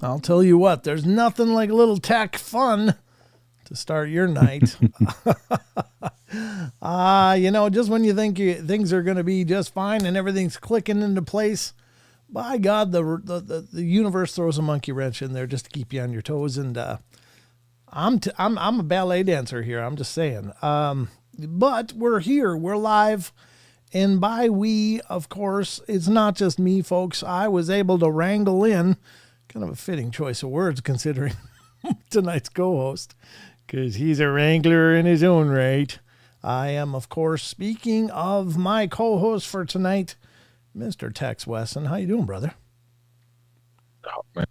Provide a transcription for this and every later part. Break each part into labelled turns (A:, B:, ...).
A: I'll tell you what, there's nothing like a little tech fun to start your night. Just when you think things are going to be just fine and everything's clicking into place, by God, the universe throws a monkey wrench in there just to keep you on your toes. And I'm a ballet dancer here. I'm just saying. But we're here. We're live. And by we, of course, it's not just me, folks. I was able to wrangle in, kind of a fitting choice of words considering tonight's co-host, because he's a wrangler in his own right. I am, of course, speaking of my co-host for tonight, Mr. Tex Wesson. How you doing, brother?
B: Oh, man.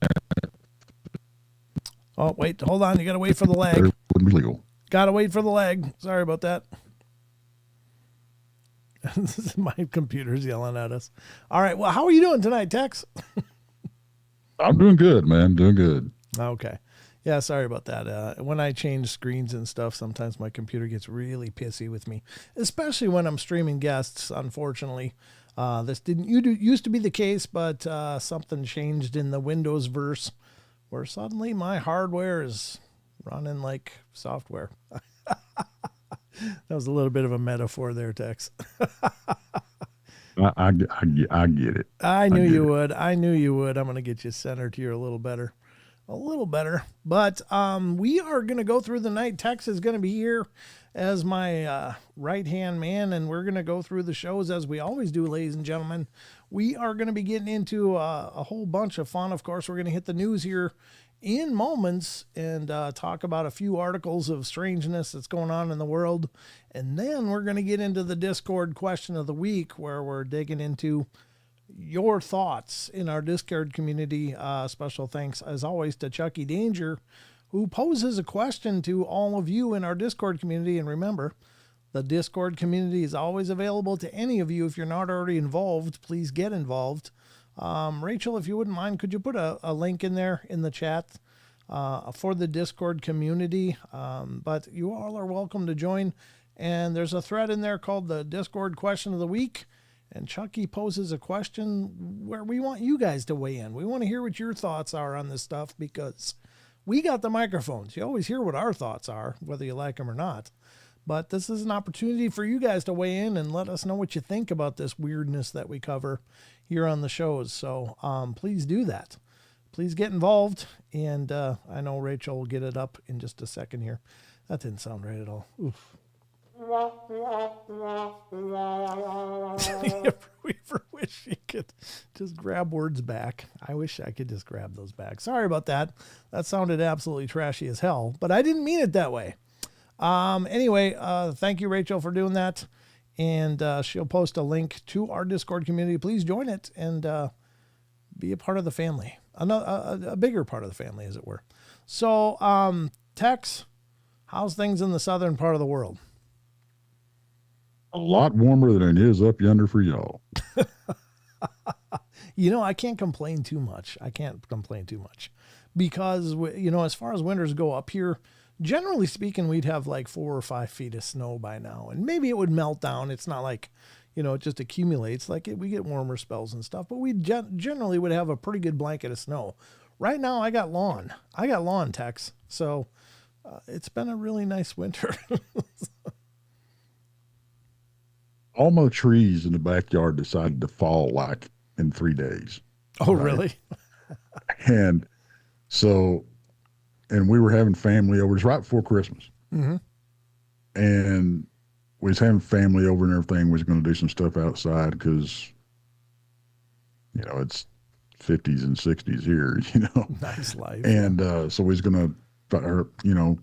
A: Oh, wait, hold on. You got to wait for the lag.
B: Wouldn't be legal.
A: Got to wait for the lag. Sorry about that. My computer's yelling at us. All right. Well, how are you doing tonight, Tex?
B: I'm doing good, man. Doing good.
A: Okay. Yeah, sorry about that. When I change screens and stuff, sometimes my computer gets really pissy with me, especially when I'm streaming guests, unfortunately. This didn't used to be the case, but something changed in the Windows verse where suddenly my hardware is running like software. That was a little bit of a metaphor there, Tex.
B: I get it.
A: I knew you would. I knew you would. I'm going to get you centered here a little better. But we are going to go through the night. Tex is going to be here as my right-hand man, and we're going to go through the shows as we always do, ladies and gentlemen. We are going to be getting into a whole bunch of fun. Of course, we're going to hit the news here in moments and talk about a few articles of strangeness that's going on in the world. And then we're going to get into the Discord question of the week, where we're digging into your thoughts in our Discord community. Special thanks, as always, to Chucky Danger, who poses a question to all of you in our Discord community. And remember, the Discord community is always available to any of you. If you're not already involved, please get involved. Rachel, if you wouldn't mind, could you put a link in there in the chat for the Discord community? But you all are welcome to join. And there's a thread in there called the Discord question of the week. And Chucky poses a question where we want you guys to weigh in. We want to hear what your thoughts are on this stuff, because we got the microphones. You always hear what our thoughts are, whether you like them or not. But this is an opportunity for you guys to weigh in and let us know what you think about this weirdness that we cover here on the shows. So please do that. Please get involved. And I know Rachel will get it up in just a second here. That didn't sound right at all. Oof. You ever wish you could just grab words back? I wish I could just grab those back. Sorry about that. That sounded absolutely trashy as hell, but I didn't mean it that way. Anyway, thank you, Rachel, for doing that. And she'll post a link to our Discord community. Please join it and be a part of the family, a bigger part of the family, as it were. So, Tex, how's things in the southern part of the world?
B: A lot warmer than it is up yonder for y'all.
A: I can't complain too much. Because, as far as winters go up here, generally speaking, we'd have like 4 or 5 feet of snow by now, and maybe it would melt down. It's not like, it just accumulates. We get warmer spells and stuff, but we generally would have a pretty good blanket of snow. Right now, I got lawn, Tex. So it's been a really nice winter.
B: All my trees in the backyard decided to fall like in 3 days.
A: Oh, right? Really?
B: And so, and we were having family over. It's right before Christmas.
A: Mm-hmm.
B: And we was having family over and everything. We was going to do some stuff outside because, it's 50s and 60s here,
A: Nice life.
B: And so we was going to,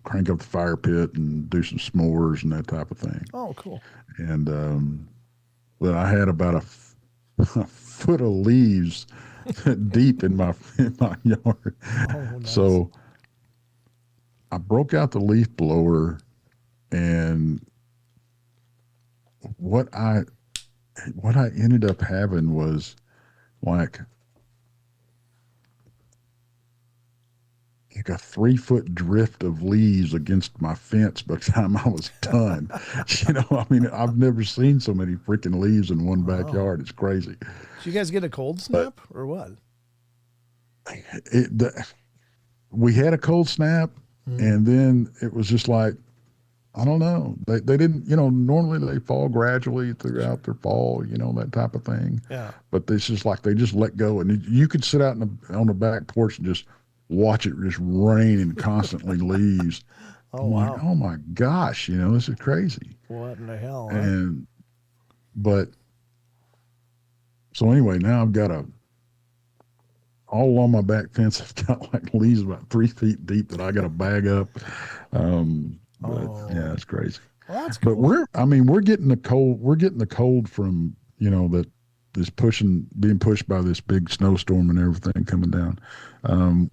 B: crank up the fire pit and do some s'mores and that type of thing.
A: Oh, cool.
B: And then I had about a foot of leaves deep in my yard.
A: Oh, nice.
B: So I broke out the leaf blower, and what I ended up having was like a 3-foot drift of leaves against my fence by the time I was done. I've never seen so many freaking leaves in one backyard. It's crazy.
A: Did you guys get a cold snap or what?
B: We had a cold snap, and then it was just like, I don't know. They didn't, normally they fall gradually throughout their fall, that type of thing.
A: Yeah.
B: But it's just like they just let go, and you could sit out on the back porch and just watch it just rain and constantly leaves.
A: Oh,
B: I'm
A: wow.
B: like, oh my gosh, this is crazy.
A: What in the hell?
B: So anyway, now I've got all along my back fence, I've got like leaves about 3 feet deep that I got to bag up. Yeah, it's crazy.
A: Well, that's cool.
B: But we're getting the cold. We're getting the cold from, that is being pushed by this big snowstorm and everything coming down.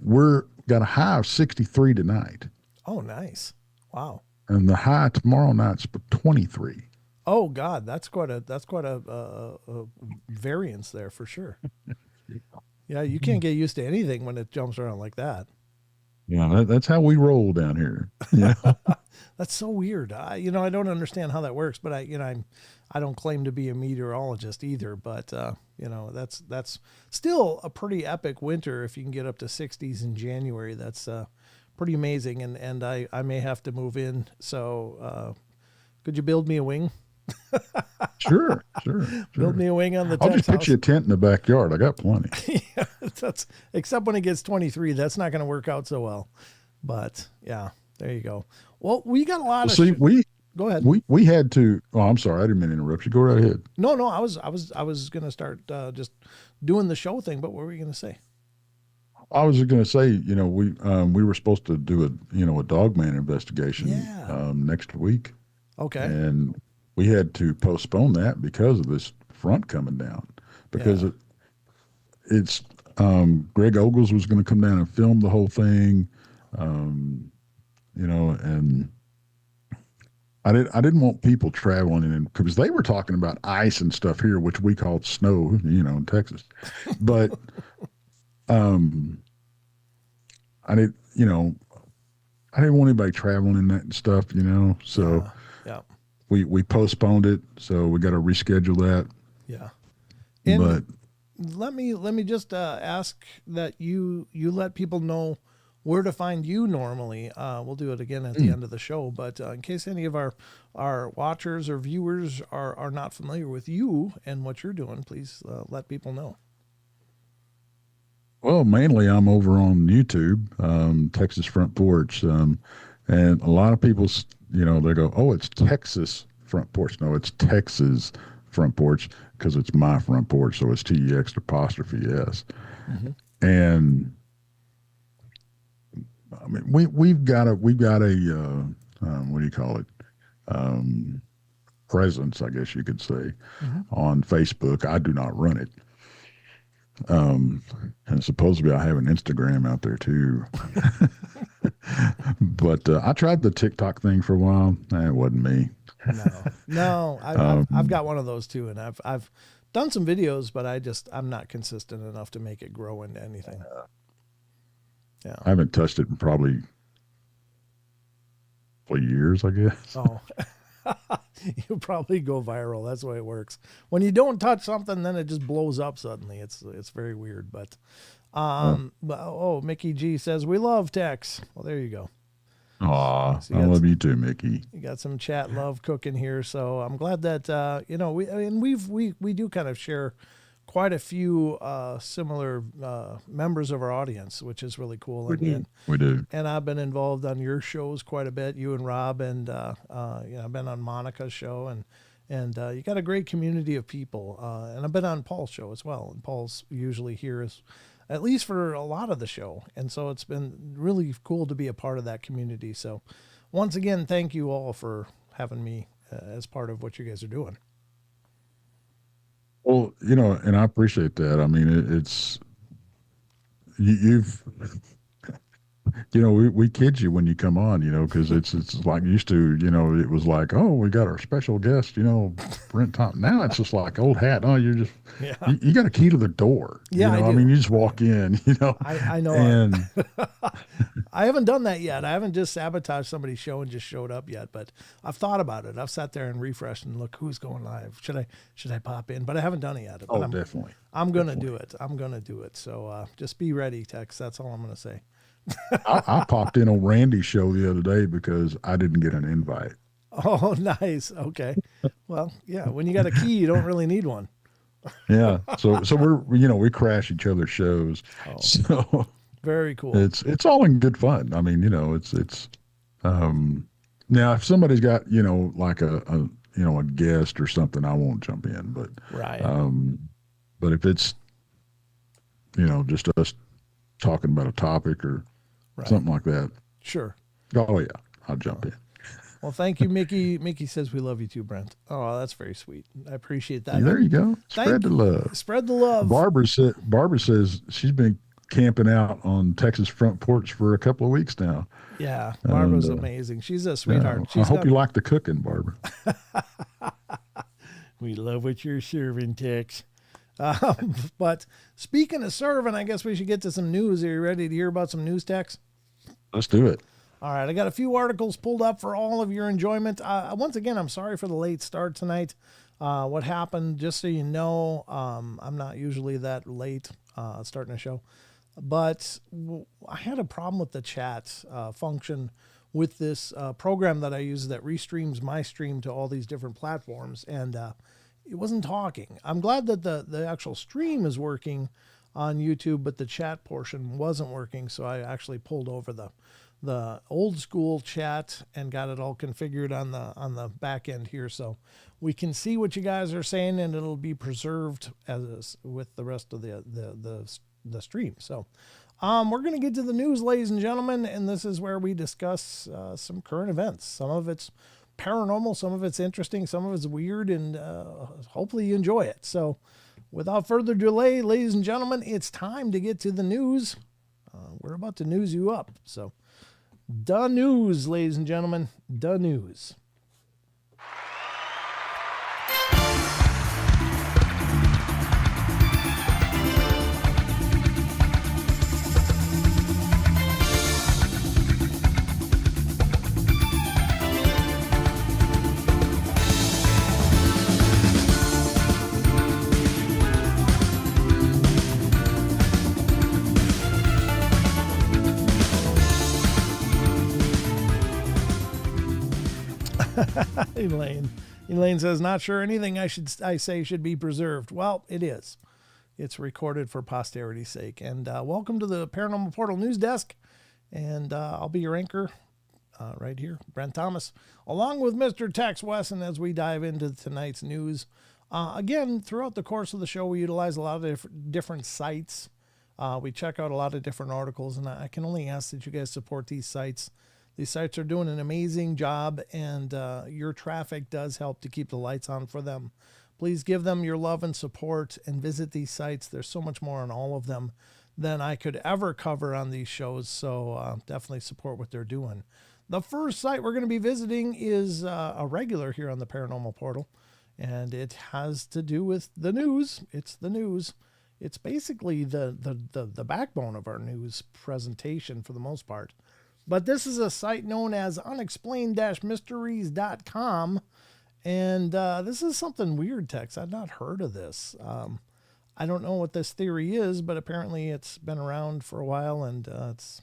B: We're got a high of 63 tonight.
A: Oh, nice. Wow.
B: And the high tomorrow night's 23.
A: Oh God, that's quite a variance there for sure. Yeah, you can't get used to anything when it jumps around like that.
B: Yeah, that's how we roll down here. Yeah.
A: That's so weird. I don't understand how that works, but I don't claim to be a meteorologist either, but that's still a pretty epic winter. If you can get up to 60s in January, that's pretty amazing. And I may have to move in. So could you build me a wing?
B: Sure.
A: Build me a wing on the
B: I'll just
A: Tex
B: pitch you a tent in the backyard. I got plenty.
A: Yeah, except when it gets 23, that's not going to work out so well. But yeah, there you go. Well, we got a lot of. Go ahead.
B: We had to. Oh, I'm sorry. I didn't mean to interrupt you. Go right ahead.
A: No, I was going to start just doing the show thing. But what were you going to say?
B: I was going to say, we were supposed to do a dogman investigation next week.
A: Okay.
B: And we had to postpone that because of this front coming down. Because it's Greg Ogles was going to come down and film the whole thing, and I didn't want people traveling in because they were talking about ice and stuff here, which we called snow, in Texas. But I didn't want anybody traveling in that and stuff, So we postponed it, so we got to reschedule that.
A: Yeah.
B: And
A: let me just ask that you let people know where to find you normally. We'll do it again at the end of the show, but in case any of our watchers or viewers are not familiar with you and what you're doing, please let people know.
B: Well, mainly I'm over on YouTube, Texas Front Porch, and a lot of people, they go, "Oh, it's Texas Front Porch." No, it's Texas Front Porch because it's my front porch, so it's TEX apostrophe S. Mm-hmm. And I mean, we've got a what do you call it? Presence, I guess you could say, on Facebook. I do not run it. And supposedly I have an Instagram out there too. But I tried the TikTok thing for a while. It wasn't me.
A: No, I've got one of those too, and I've done some videos, but I'm not consistent enough to make it grow into anything. Yeah,
B: I haven't touched it in probably 4 years, I guess.
A: Oh. You probably go viral. That's the way it works. When you don't touch something, then it just blows up suddenly. It's very weird. But Mickey G says we love Tex. Well, there you go.
B: Aw, so I love you too, Mickey.
A: You got some chat love cooking here, so I'm glad that we do kind of share quite a few similar members of our audience, which is really cool.
B: We do.
A: And I've been involved on your shows quite a bit, you and Rob, and I've been on Monica's show, and you got a great community of people. And I've been on Paul's show as well, and Paul's usually here at least for a lot of the show. And so it's been really cool to be a part of that community. So once again, thank you all for having me as part of what you guys are doing.
B: Well, and I appreciate that. I mean, it's you've we kid you when you come on, because it's like used to, it was like, oh, we got our special guest, Brent Thompson. Now it's just like old hat. Oh, you're just you got a key to the door.
A: Yeah,
B: I mean, you just walk in.
A: I know.
B: And
A: I haven't done that yet. I haven't just sabotaged somebody's show and just showed up yet, but I've thought about it. I've sat there and refreshed and look who's going live. Should I pop in? But I haven't done it yet.
B: Oh, definitely.
A: I'm gonna do it. I'm gonna do it. So just be ready, Tex. That's all I'm gonna say.
B: I popped in on Randy's show the other day because I didn't get an invite.
A: Oh, nice. Okay. Well, yeah. When you got a key, you don't really need one.
B: Yeah. So we're we crash each other's shows.
A: Oh,
B: so
A: very cool.
B: It's all in good fun. I mean, it's now if somebody's got like a guest or something, I won't jump in. But
A: right.
B: But if it's just us talking about a topic or something like that.
A: Sure.
B: Oh yeah, I'll jump in.
A: Well, thank you, Mickey. Mickey says we love you too, Brent. Oh, that's very sweet. I appreciate that.
B: There you go. Spread the love.
A: Spread the love.
B: Barbara says she's been camping out on Texas Front Porch for a couple of weeks now.
A: Yeah, Barbara's amazing. She's a sweetheart.
B: I hope you like the cooking, Barbara.
A: We love what you're serving, Tex. But speaking of serving, I guess we should get to some news. Are you ready to hear about some news, Tex?
B: Let's do it.
A: All right. I got a few articles pulled up for all of your enjoyment. Once again, I'm sorry for the late start tonight. What happened, just so you know, I'm not usually that late starting a show, but I had a problem with the chat function with this program that I use that restreams my stream to all these different platforms, and it wasn't talking. I'm glad that the actual stream is working on YouTube, but the chat portion wasn't working, so I actually pulled over the old school chat and got it all configured on the back end here, so we can see what you guys are saying, and it'll be preserved with the rest of the stream. So we're going to get to the news, ladies and gentlemen, and this is where we discuss some current events. Some of it's paranormal, some of it's interesting, some of it's weird, and hopefully you enjoy it. So without further delay, ladies and gentlemen, it's time to get to the news. We're about to news you up. So the news, ladies and gentlemen, the news. Elaine says, not sure anything I say should be preserved. Well, it is. It's recorded for posterity's sake. And welcome to the Paranormal Portal News Desk. And I'll be your anchor right here, Brent Thomas, along with Mr. Tex Wesson as we dive into tonight's news. Again, throughout the course of the show, we utilize a lot of different sites. We check out a lot of different articles, and I can only ask that you guys support these sites. These sites are doing an amazing job, and your traffic does help to keep the lights on for them. Please give them your love and support and visit these sites. There's so much more on all of them than I could ever cover on these shows, so definitely support what they're doing. The first site we're going to be visiting is a regular here on the Paranormal Portal, and it has to do with the news. It's the news. It's basically the backbone of our news presentation for the most part. But this is a site known as unexplained-mysteries.com. And this is something weird, Tex. I've not heard of this. I don't know what this theory is, but apparently it's been around for a while, and it's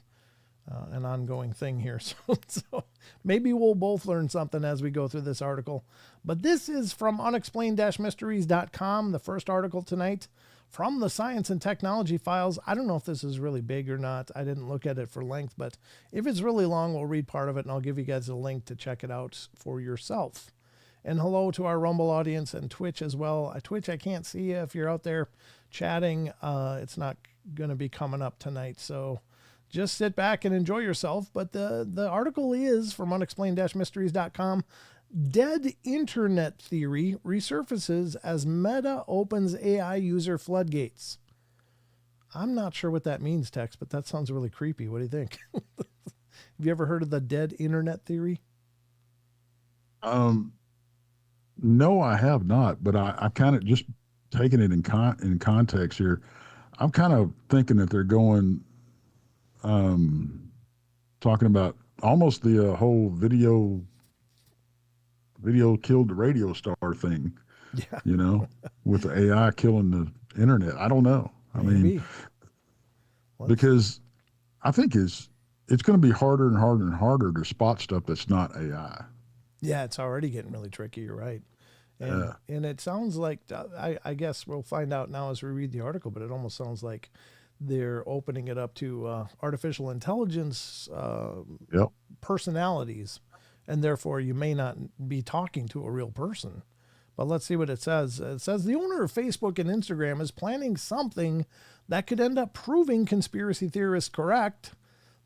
A: an ongoing thing here. So maybe we'll both learn something as we go through this article. But this is from unexplained-mysteries.com, the first article tonight. From the Science and Technology Files. I don't know if this is really big or not. I didn't look at it for length, but if it's really long, we'll read part of it, and I'll give you guys a link to check it out for yourself. And hello to our Rumble audience and Twitch as well. Twitch, I can't see you if you're out there chatting. It's not going to be coming up tonight, so just sit back and enjoy yourself. But the article is from unexplained-mysteries.com. Dead internet theory resurfaces as Meta opens AI user floodgates. I'm not sure what that means, Tex, but that sounds really creepy. What do you think? Have you ever heard of the dead internet theory?
B: No, I have not, but I kind of just taking it in context here. I'm kind of thinking that they're going, talking about almost the whole video killed the radio star thing,
A: yeah.
B: with the AI killing the internet. I don't know. I mean, because I think it's going to be harder and harder and harder to spot stuff that's not AI.
A: Yeah, it's already getting really tricky. You're right. And it sounds like, I guess we'll find out now as we read the article, but it almost sounds like they're opening it up to artificial intelligence personalities. And therefore, you may not be talking to a real person. But let's see what it says. It says the owner of Facebook and Instagram is planning something that could end up proving conspiracy theorists correct.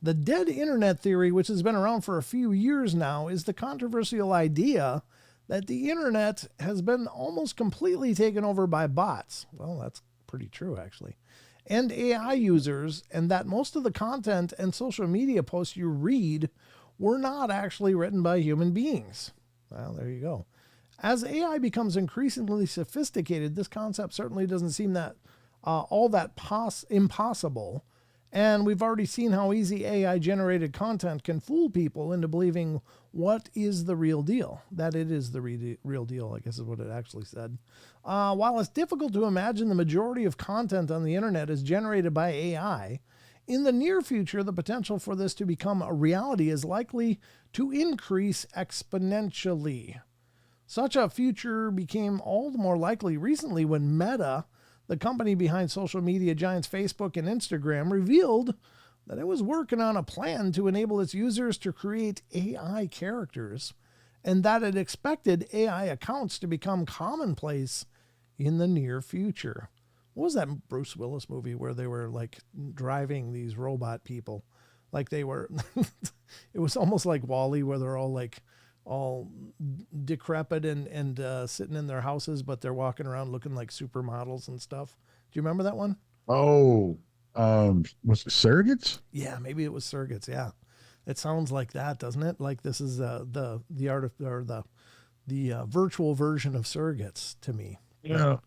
A: The dead internet theory, which has been around for a few years now, is the controversial idea that the internet has been almost completely taken over by bots. Well, that's pretty true, actually. And AI users, and that most of the content and social media posts you read were not actually written by human beings. Well, there you go. As AI becomes increasingly sophisticated, this concept certainly doesn't seem that all that impossible. And we've already seen how easy AI-generated content can fool people into believing what is the real deal. That it is the real deal, I guess is what it actually said. While it's difficult to imagine the majority of content on the internet is generated by AI, in the near future, the potential for this to become a reality is likely to increase exponentially. Such a future became all the more likely recently when Meta, the company behind social media giants Facebook and Instagram, revealed that it was working on a plan to enable its users to create AI characters, and that it expected AI accounts to become commonplace in the near future. What was that Bruce Willis movie where they were like driving these robot people? Like they were, it was almost like WALL-E, where they're all decrepit and sitting in their houses, but they're walking around looking like supermodels and stuff. Do you remember that one?
B: Oh, was it Surrogates?
A: Yeah, maybe it was Surrogates. Yeah, it sounds like that, doesn't it? Like this is the art of, or the virtual version of Surrogates to me.
B: Yeah.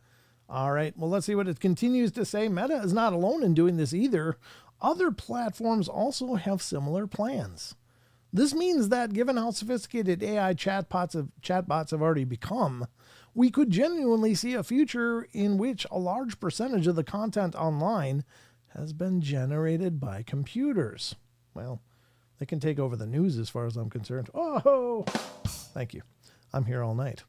A: All right. Well, let's see what it continues to say. Meta is not alone in doing this either. Other platforms also have similar plans. This means that given how sophisticated AI chatbots have already become, we could genuinely see a future in which a large percentage of the content online has been generated by computers. Well, They can take over the news as far as I'm concerned. Oh, thank you. I'm here all night.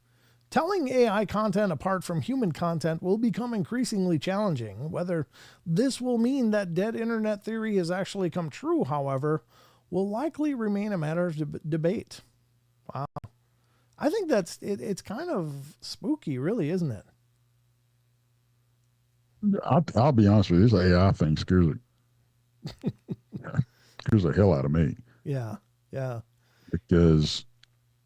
A: Telling AI content apart from human content will become increasingly challenging. Whether this will mean that dead internet theory has actually come true, however, will likely remain a matter of debate. Wow. I think that's it. It's kind of spooky, really, isn't it?
B: I'll be honest with you. This AI thing scares the hell out of me.
A: Yeah.
B: Because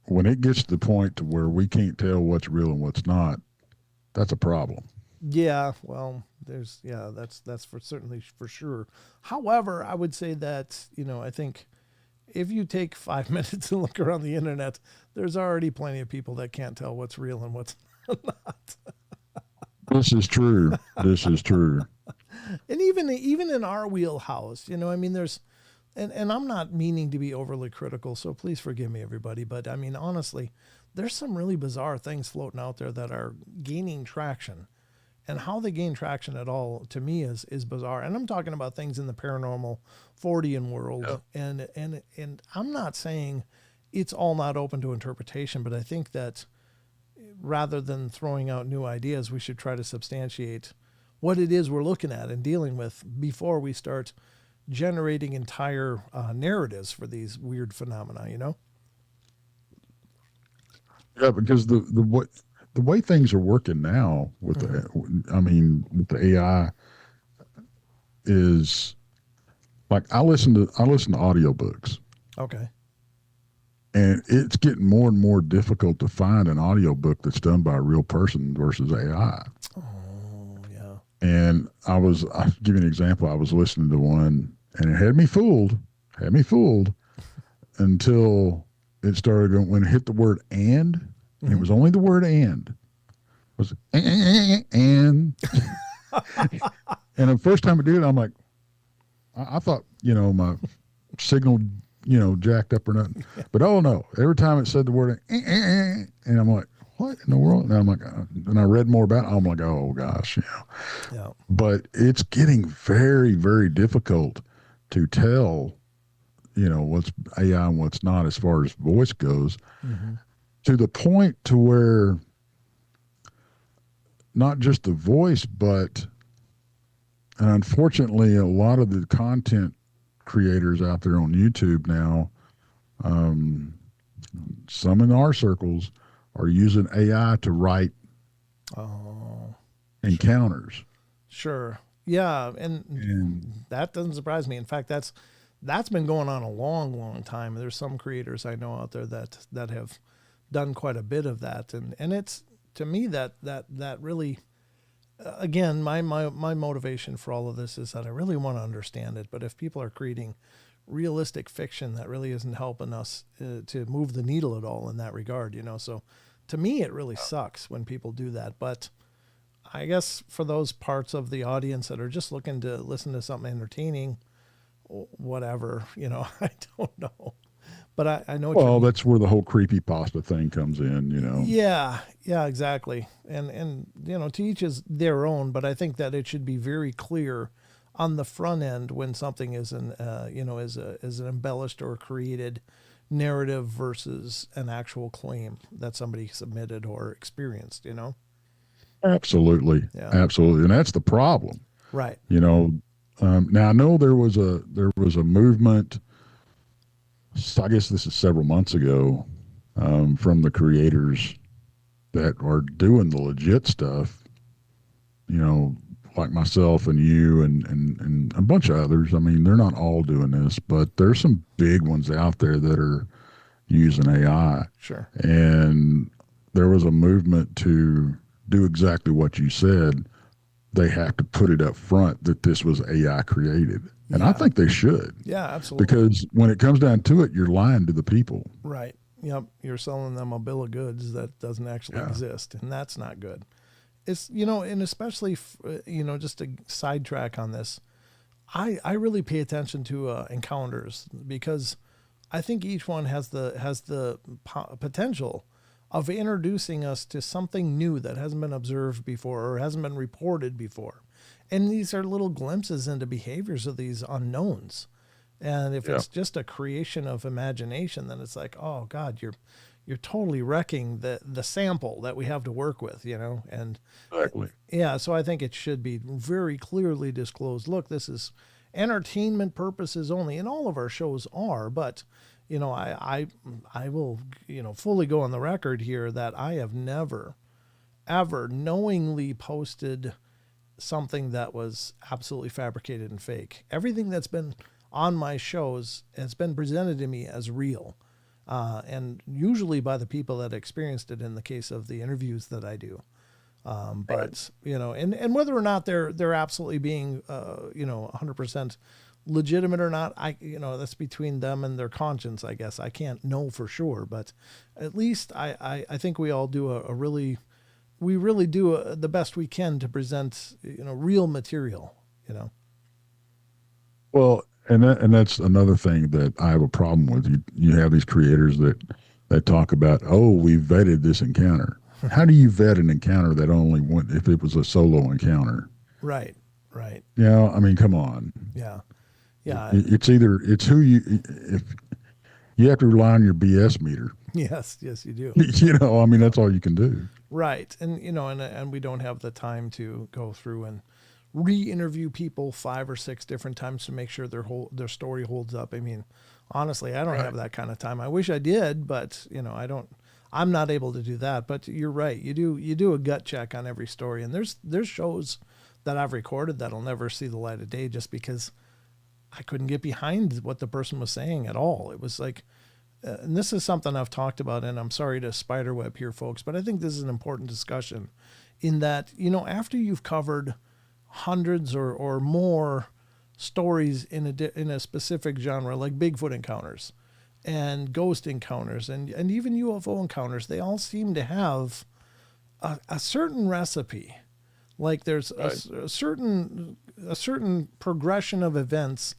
B: when it gets to the point to where we can't tell what's real and what's not, that's a problem.
A: Yeah, well, that's for sure. However, I would say that, I think if you take 5 minutes and look around the internet, there's already plenty of people that can't tell what's real and what's not.
B: This is true.
A: And even in our wheelhouse, there's, and I'm not meaning to be overly critical, so please forgive me, everybody. But I mean, honestly, there's some really bizarre things floating out there that are gaining traction. And how they gain traction at all, to me, is bizarre. And I'm talking about things in the paranormal Fortean world. Yeah. And I'm not saying it's all not open to interpretation, but I think that rather than throwing out new ideas, we should try to substantiate what it is we're looking at and dealing with before we start generating entire narratives for these weird phenomena,
B: Yeah, because the way things are working now with with the AI is like I listen to audiobooks.
A: Okay.
B: And it's getting more and more difficult to find an audiobook that's done by a real person versus AI.
A: Oh, yeah.
B: And I'll give you an example. I was listening to one and it had me fooled until it started going, when it hit the word and it was only the word and. It was and. And the first time I did it, I'm like, I thought, my signal, jacked up or nothing. But oh no, every time it said the word and I'm like, what in the world? And I'm like, and I read more about it. I'm like, oh gosh,
A: Yeah.
B: But it's getting very, very difficult to tell, what's AI and what's not as far as voice goes, to the point to where not just the voice, but and unfortunately, a lot of the content creators out there on YouTube now, some in our circles are using AI to write encounters.
A: Sure. Yeah, and that doesn't surprise me. In fact, that's been going on a long, long time. There's some creators I know out there that have done quite a bit of that, and it's, to me, that really, again, my motivation for all of this is that I really want to understand it. But if people are creating realistic fiction, that really isn't helping us to move the needle at all in that regard, So to me, it really sucks when people do that. But I guess for those parts of the audience that are just looking to listen to something entertaining, whatever, I don't know. But I know what you mean.
B: That's where the whole creepypasta thing comes in,
A: Yeah, exactly. And to each is their own, but I think that it should be very clear on the front end when something is an embellished or created narrative versus an actual claim that somebody submitted or experienced,
B: Absolutely.
A: Yeah.
B: Absolutely. And that's the problem.
A: Right.
B: Now I know there was a movement, so I guess this is several months ago, from the creators that are doing the legit stuff, like myself and you and a bunch of others. I mean, they're not all doing this, but there's some big ones out there that are using AI.
A: Sure.
B: And there was a movement to do exactly what you said. They have to put it up front that this was AI created. And I think they should.
A: Yeah, absolutely.
B: Because when it comes down to it, you're lying to the people.
A: Right. Yep. You're selling them a bill of goods that doesn't actually exist. And that's not good. It's, and especially, just to sidetrack on this, I really pay attention to encounters, because I think each one has the potential of introducing us to something new that hasn't been observed before or hasn't been reported before. And these are little glimpses into behaviors of these unknowns. And if
B: Yeah.
A: it's just a creation of imagination, then it's like, oh God, you're totally wrecking the sample that we have to work with, you know? And
B: Exactly.
A: yeah, so I think it should be very clearly disclosed. Look, this is entertainment purposes only, and all of our shows are. But you know, I will, you know, fully go on the record here that I have never ever knowingly posted something that was absolutely fabricated and fake. Everything that's been on my shows has been presented to me as real, and usually by the people that experienced it. In the case of the interviews that I do. But you know, and whether or not they're absolutely being, you know, 100% legitimate or not, you know, that's between them and their conscience, I guess. I can't know for sure, but at least I think we all do we really do the best we can to present, you know, real material, you know.
B: Well, and that's another thing that I have a problem with. You have these creators that talk about, oh, we vetted this encounter. How do you vet an encounter that only went if it was a solo encounter?
A: Right. Right.
B: You know, I mean, come on.
A: Yeah. Yeah.
B: It's who you if you have to rely on your BS meter.
A: Yes. Yes, you do.
B: You know, I mean, that's all you can do.
A: Right. And, you know, and we don't have the time to go through and re-interview people 5 or 6 different times to make sure their story holds up. I mean, honestly, I don't have that kind of time. I wish I did, but you know, I'm not able to do that. But you're right. You do a gut check on every story. And there's shows that I've recorded that'll never see the light of day just because I couldn't get behind what the person was saying at all. It was like, and this is something I've talked about, and I'm sorry to spiderweb here, folks, but I think this is an important discussion in that, you know, after you've covered hundreds or more stories in a specific genre, like Bigfoot encounters and ghost encounters and even UFO encounters, they all seem to have a certain recipe. Like there's a certain progression of events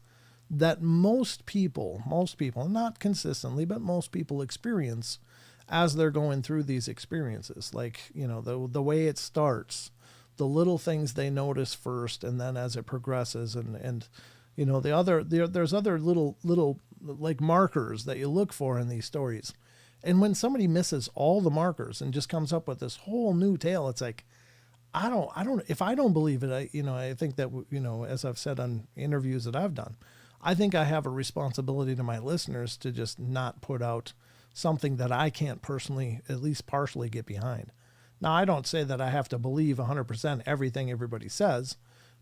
A: that most people, not consistently, but most people experience as they're going through these experiences. Like, you know, the way it starts, the little things they notice first, and then as it progresses, and you know, there's other little like markers that you look for in these stories. And when somebody misses all the markers and just comes up with this whole new tale, it's like, if I don't believe it, I think that, you know, as I've said on interviews that I've done, I think I have a responsibility to my listeners to just not put out something that I can't personally, at least partially, get behind. Now, I don't say that I have to believe 100% everything everybody says,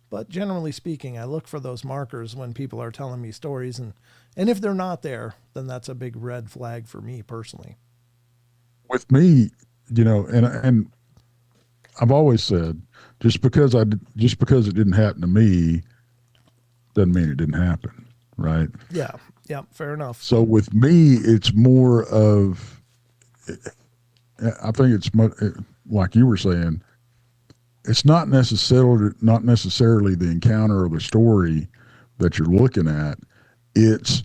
A: but generally speaking, I look for those markers when people are telling me stories, and if they're not there, then that's a big red flag for me personally.
B: With me, you know, and I've always said, just because it didn't happen to me doesn't mean it didn't happen, right?
A: Yeah, fair enough.
B: So with me, it's more of, I think it's like you were saying, it's not necessarily the encounter or the story that you're looking at. It's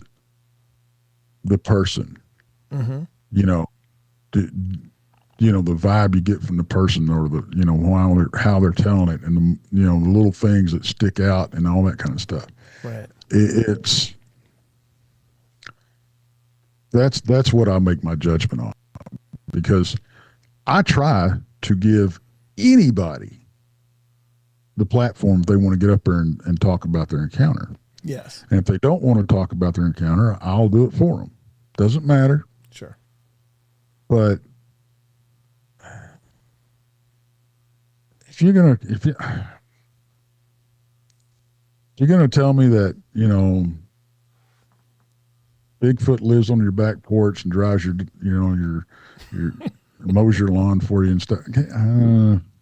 B: the person, you know, the vibe you get from the person, or the, you know, how they're telling it, and the, you know, the little things that stick out and all that kind of stuff.
A: Right.
B: That's what I make my judgment on, because I try to give anybody the platform if they want to get up there and talk about their encounter.
A: Yes.
B: And if they don't want to talk about their encounter, I'll do it for them. Doesn't matter.
A: Sure.
B: But if you're gonna tell me that, you know, Bigfoot lives on your back porch and drives your mows your lawn for you and stuff,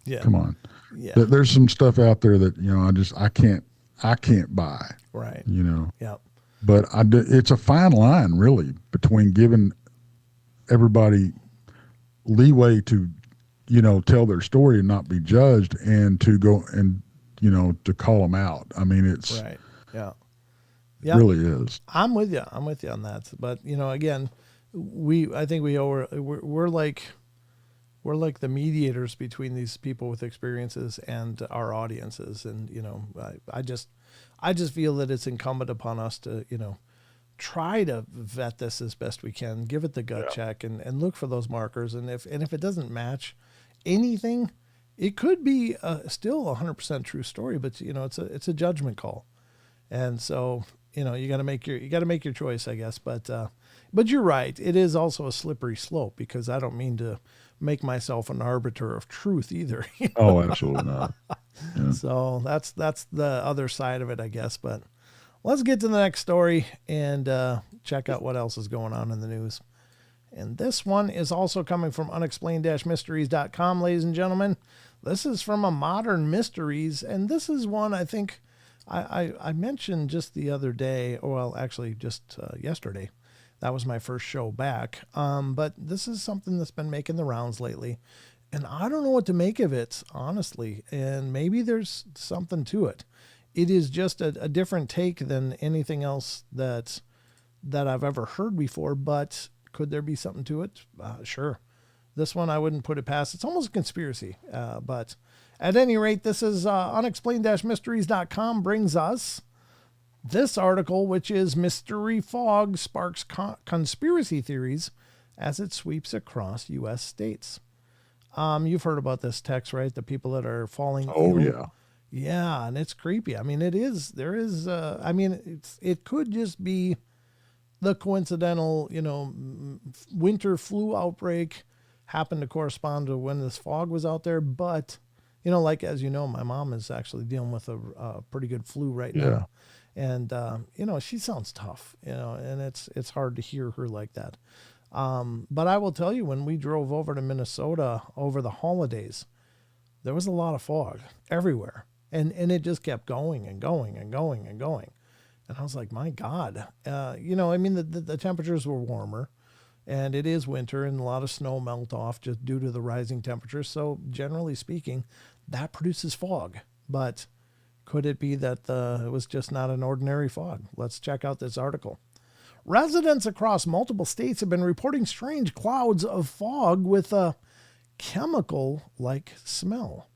A: Yeah.
B: come on.
A: Yeah.
B: There's some stuff out there that, you know, I can't buy.
A: Right.
B: You know.
A: Yep.
B: But it's a fine line, really, between giving everybody leeway to, you know, tell their story and not be judged, and to go and, you know, to call them out. I mean, it's
A: right. Yeah.
B: It really is.
A: I'm with you on that. But, you know, again, I think we're like the mediators between these people with experiences and our audiences. And, you know, I just feel that it's incumbent upon us to, you know, try to vet this as best we can, give it the gut check and look for those markers. And if it doesn't match anything, it could be still a 100% true story, but it's a judgment call. And so, you got to make your choice, I guess. But you're right. It is also a slippery slope, because I don't mean to make myself an arbiter of truth either.
B: Oh, absolutely not. Yeah.
A: So that's the other side of it, I guess. But let's get to the next story and check out what else is going on in the news. And this one is also coming from unexplained-mysteries.com, ladies and gentlemen. This is from a Modern Mysteries, and this is one I think I mentioned just the other day, well, actually just yesterday. That was my first show back. But this is something that's been making the rounds lately, and I don't know what to make of it, honestly, and maybe there's something to it. It is just a different take than anything else that I've ever heard before, but could there be something to it? Sure. This one I wouldn't put it past. It's almost a conspiracy. But at any rate, this is unexplained-mysteries.com brings us this article, which is Mystery Fog Sparks Conspiracy Theories as it Sweeps Across U.S. States. You've heard about this, Tex, right? The people that are falling
B: Oh,
A: ill.
B: yeah.
A: Yeah, and it's creepy. I mean, it could just be the coincidental, winter flu outbreak happened to correspond to when this fog was out there. But, as you know, my mom is actually dealing with a pretty good flu right now. And, she sounds tough, and it's hard to hear her like that. But I will tell you, when we drove over to Minnesota over the holidays, there was a lot of fog everywhere. And it just kept going and going and going and going. And I was like, my God, the temperatures were warmer, and it is winter, and a lot of snow melt off just due to the rising temperatures. So generally speaking, that produces fog. But could it be that it was just not an ordinary fog? Let's check out this article. Residents across multiple states have been reporting strange clouds of fog with a chemical-like smell.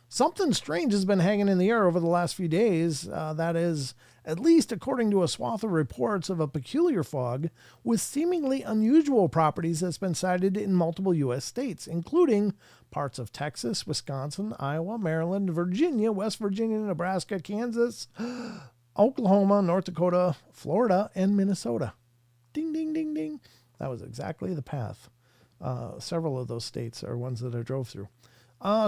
A: Something strange has been hanging in the air over the last few days. That is, at least according to a swath of reports of a peculiar fog with seemingly unusual properties that's been cited in multiple U.S. states, including parts of Texas, Wisconsin, Iowa, Maryland, Virginia, West Virginia, Nebraska, Kansas, Oklahoma, North Dakota, Florida, and Minnesota. Ding, ding, ding, ding. That was exactly the path. Several of those states are ones that I drove through.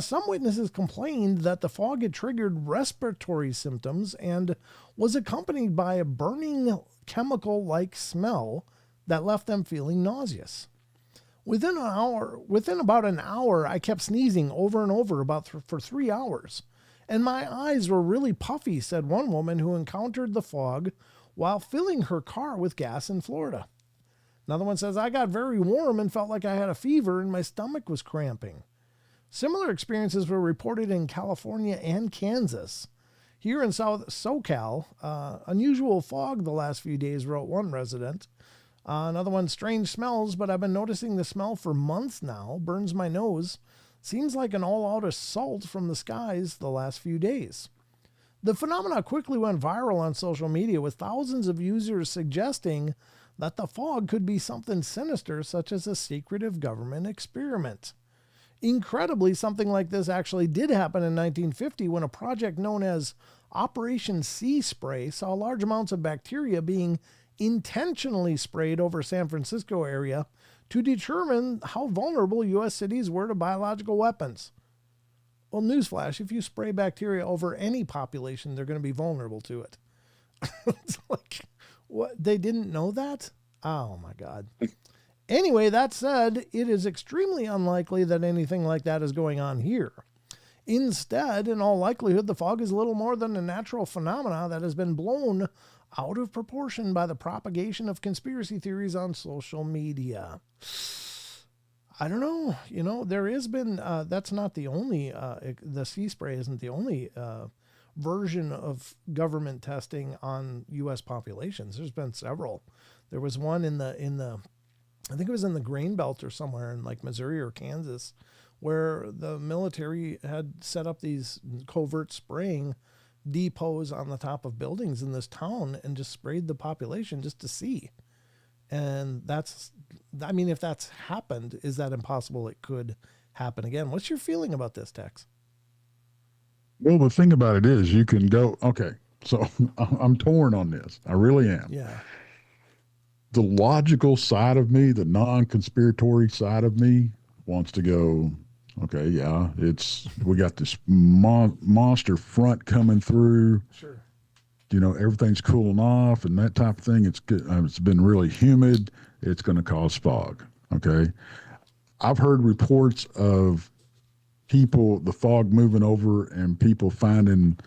A: Some witnesses complained that the fog had triggered respiratory symptoms and was accompanied by a burning chemical-like smell that left them feeling nauseous. Within about an hour, I kept sneezing over and over for 3 hours, and my eyes were really puffy, said one woman who encountered the fog while filling her car with gas in Florida. Another one says, I got very warm and felt like I had a fever and my stomach was cramping. Similar experiences were reported in California and Kansas. Here in South SoCal, unusual fog the last few days, wrote one resident. Another one, strange smells, but I've been noticing the smell for months now. Burns my nose. Seems like an all-out assault from the skies the last few days. The phenomena quickly went viral on social media, with thousands of users suggesting that the fog could be something sinister, such as a secretive government experiment. Incredibly, something like this actually did happen in 1950 when a project known as Operation Sea Spray saw large amounts of bacteria being intentionally sprayed over San Francisco area to determine how vulnerable U.S. cities were to biological weapons. Well, newsflash, if you spray bacteria over any population, they're going to be vulnerable to it. It's like, what? They didn't know that? Oh, my God. Anyway, that said, it is extremely unlikely that anything like that is going on here. Instead, in all likelihood, the fog is little more than a natural phenomena that has been blown out of proportion by the propagation of conspiracy theories on social media. I don't know. There has been, that's not the only, the sea spray isn't the only version of government testing on U.S. populations. There's been several. There was one in the I think it was in the Grain Belt or somewhere in like Missouri or Kansas, where the military had set up these covert spraying depots on the top of buildings in this town and just sprayed the population just to see. And if that's happened, is that impossible? It could happen again. What's your feeling about this, Tex?
B: Well, the thing about it is you can go, okay, so I'm torn on this. I really am.
A: Yeah.
B: The logical side of me, the non-conspiratory side of me wants to go, okay, yeah, we got this monster front coming through.
A: Sure.
B: Everything's cooling off and that type of thing. It's been really humid. It's going to cause fog. Okay. I've heard reports of the fog moving over and people finding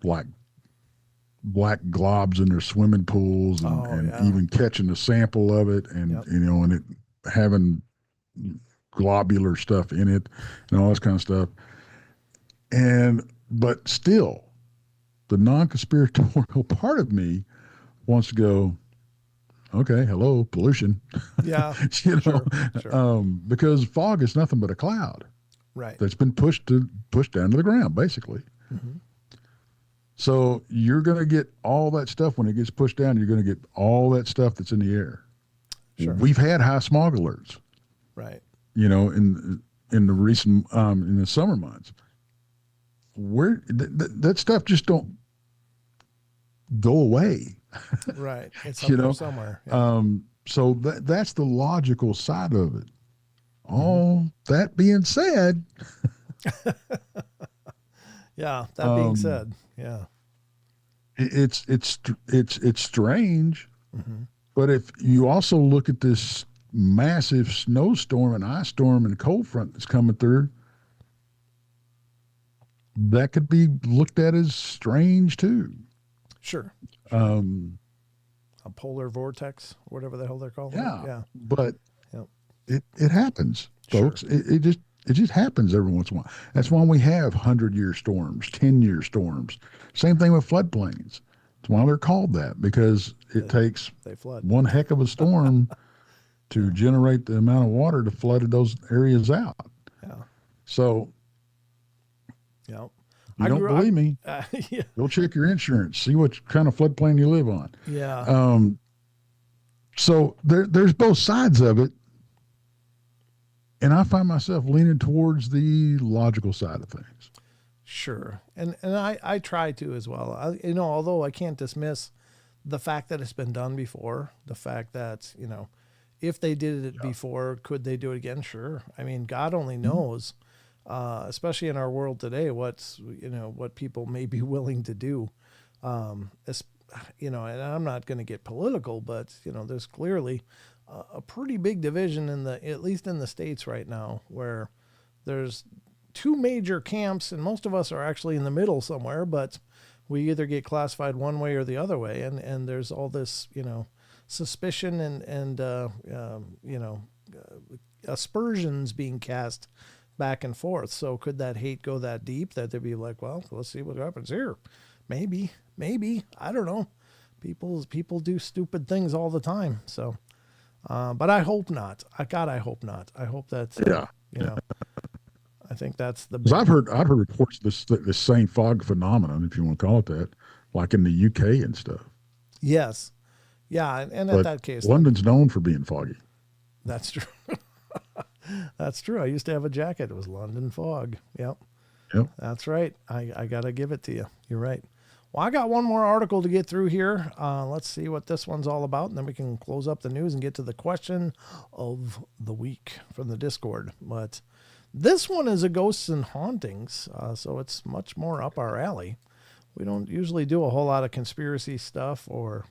B: like black globs in their swimming pools and even catching a sample of it and, and it having globular stuff in it and all this kind of stuff. But still, the non-conspiratorial part of me wants to go, okay, hello, pollution.
A: Yeah.
B: Sure. Because fog is nothing but a cloud.
A: Right.
B: That's been pushed down to the ground, basically.
A: Mm-hmm.
B: So you're going to get all that stuff when it gets pushed down. You're going to get all that stuff that's in the air.
A: Sure.
B: We've had high smog alerts.
A: Right.
B: In the recent in the summer months, where that stuff just don't go away.
A: Right. It's up there somewhere.
B: Yeah. So that's the logical side of it. All that being said,
A: yeah. That being said, yeah,
B: it's strange.
A: Mm-hmm.
B: But if you also look at this massive snowstorm and ice storm and cold front that's coming through, that could be looked at as strange too.
A: Sure. A polar vortex, whatever the hell they're called.
B: Yeah. But it happens, folks. Sure. It just happens every once in a while. That's why we have 100-year storms, 10-year storms. Same thing with floodplains. That's why they're called that, because it takes one heck of a storm to generate the amount of water to flood those areas out.
A: Yeah.
B: So,
A: yeah.
B: You don't believe me?
A: Yeah.
B: Go check your insurance. See what kind of floodplain you live on.
A: Yeah.
B: So there's both sides of it, and I find myself leaning towards the logical side of things.
A: Sure, and I try to as well. Although I can't dismiss the fact that it's been done before, the fact that if they did it before, could they do it again? Sure. I mean, God only knows. Especially in our world today, what people may be willing to do. And I'm not going to get political, but there's clearly a pretty big division at least in the States right now, where there's two major camps, and most of us are actually in the middle somewhere, but we either get classified one way or the other way. And there's all this, suspicion and aspersions being cast back and forth. So could that hate go that deep that they'd be like, well, let's see what happens here. Maybe, I don't know. People do stupid things all the time. So, but I hope not. I hope not. I hope that, I think that's the,
B: because I've heard reports of this same fog phenomenon, if you want to call it that, like in the UK and stuff.
A: Yes. Yeah. And at that case,
B: London's known for being foggy.
A: That's true. That's true. I used to have a jacket. It was London fog. Yep. That's right. I got to give it to you. You're right. Well, I got one more article to get through here. Let's see what this one's all about, and then we can close up the news and get to the question of the week from the Discord. But this one is a ghosts and hauntings, so it's much more up our alley. We don't usually do a whole lot of conspiracy stuff or,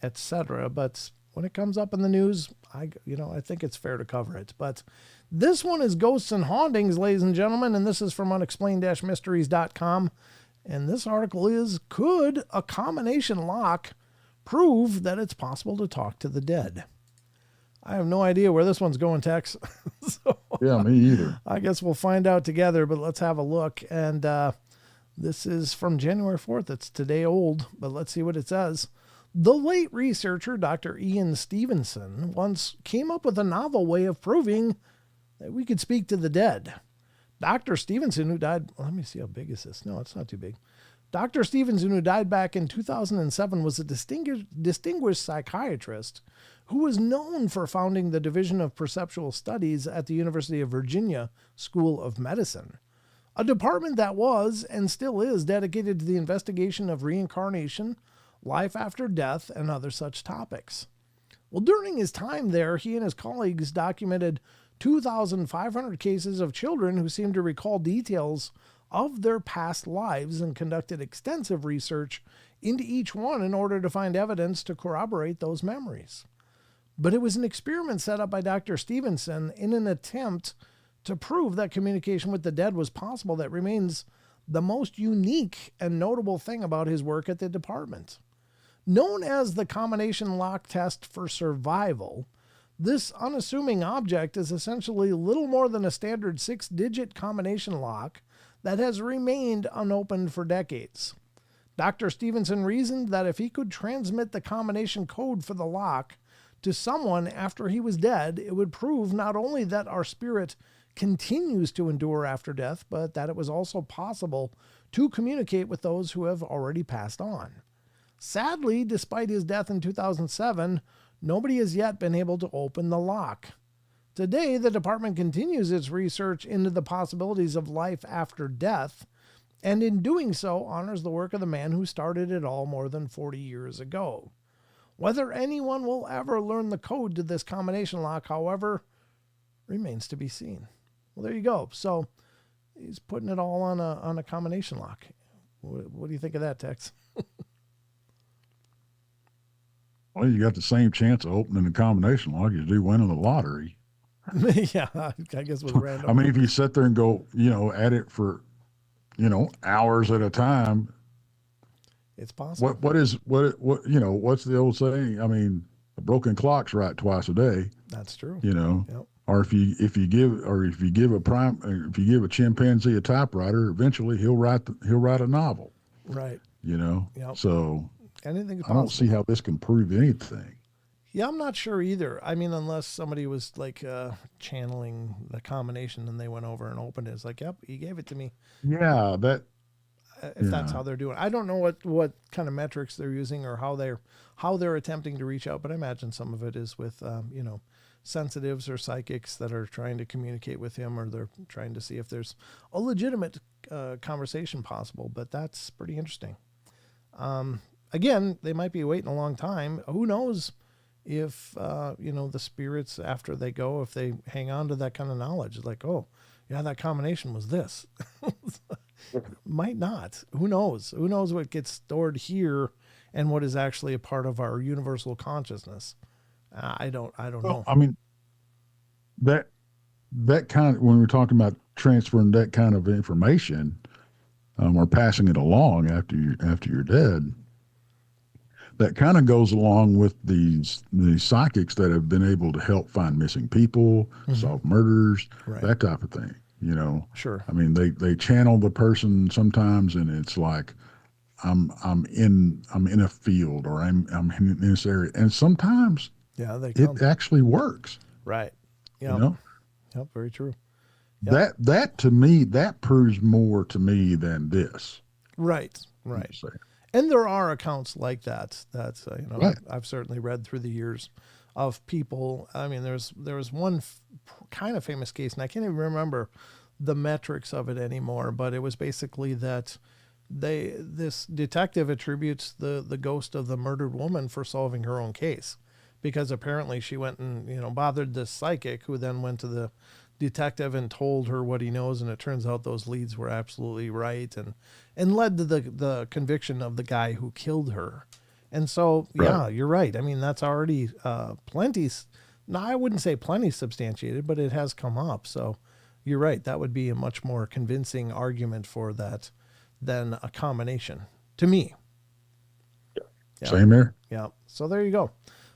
A: etc. But when it comes up in the news, I think it's fair to cover it. But this one is Ghosts and Hauntings, ladies and gentlemen, and this is from unexplained-mysteries.com. And this article is, could a combination lock prove that it's possible to talk to the dead? I have no idea where this one's going, Tex. So,
B: yeah, me either.
A: I guess we'll find out together, but let's have a look. And this is from January 4th. It's today old, but let's see what it says. The late researcher, Dr. Ian Stevenson, once came up with a novel way of proving that we could speak to the dead. Dr. Stevenson, who died, let me see how big is this. No, it's not too big. Dr. Stevenson, who died back in 2007, was a distinguished psychiatrist who was known for founding the Division of Perceptual Studies at the University of Virginia School of Medicine, a department that was and still is dedicated to the investigation of reincarnation, life after death, and other such topics. Well, during his time there, he and his colleagues documented 2,500 cases of children who seemed to recall details of their past lives and conducted extensive research into each one in order to find evidence to corroborate those memories. But it was an experiment set up by Dr. Stevenson in an attempt to prove that communication with the dead was possible that remains the most unique and notable thing about his work at the department. Known as the combination lock test for survival, this unassuming object is essentially little more than a standard 6-digit combination lock that has remained unopened for decades. Dr. Stevenson reasoned that if he could transmit the combination code for the lock to someone after he was dead, it would prove not only that our spirit continues to endure after death, but that it was also possible to communicate with those who have already passed on. Sadly, despite his death in 2007, nobody has yet been able to open the lock. Today, the department continues its research into the possibilities of life after death, and in doing so honors the work of the man who started it all more than 40 years ago. Whether anyone will ever learn the code to this combination lock, however, remains to be seen. Well, there you go. So he's putting it all on a combination lock. What do you think of that, Tex?
B: Well, you got the same chance of opening a combination lock as you do winning the lottery.
A: Yeah, I guess with random.
B: I mean, if you sit there and go, at it for, hours at a time,
A: it's possible.
B: What's the old saying? I mean, a broken clock's right twice a day.
A: That's true.
B: Yep. Or if you give a chimpanzee a typewriter, eventually he'll write a novel.
A: Right.
B: Yep. So
A: anything's
B: possible. I don't see how this can prove anything.
A: Yeah, I'm not sure either. I mean, unless somebody was like channeling the combination and they went over and opened it. It's like, yep, he gave it to me.
B: Yeah,
A: that's how they're doing. I don't know what kind of metrics they're using or how they're attempting to reach out, but I imagine some of it is with sensitives or psychics that are trying to communicate with him, or they're trying to see if there's a legitimate conversation possible. But that's pretty interesting. Again, they might be waiting a long time. Who knows if the spirits after they go, if they hang on to that kind of knowledge, like, oh yeah, that combination was this. Might not. Who knows? Who knows what gets stored here and what is actually a part of our universal consciousness? I don't know.
B: I mean, that kind of, when we're talking about transferring that kind of information, or passing it along after you're dead, that kind of goes along with these psychics that have been able to help find missing people, solve murders,
A: right.
B: That type of thing.
A: Sure.
B: I mean, they channel the person sometimes, and it's like, I'm in a field, or I'm in this area, and sometimes it actually works.
A: Right. Yeah. Yep. Very true.
B: Yep. That to me, that proves more to me than this.
A: Right. And there are accounts like that. That's
B: right.
A: I've certainly read through the years of people. I mean, there was one kind of famous case, and I can't even remember the metrics of it anymore, but it was basically that this detective attributes the ghost of the murdered woman for solving her own case, because apparently she went and bothered this psychic, who then went to the detective and told her what he knows, and it turns out those leads were absolutely right and led to the conviction of the guy who killed her. And so, yeah, you're right. I mean, that's already plenty. Now, I wouldn't say plenty substantiated, but it has come up. So you're right. That would be a much more convincing argument for that than a combination to me.
B: Yeah. Same here.
A: Yeah. So there you go.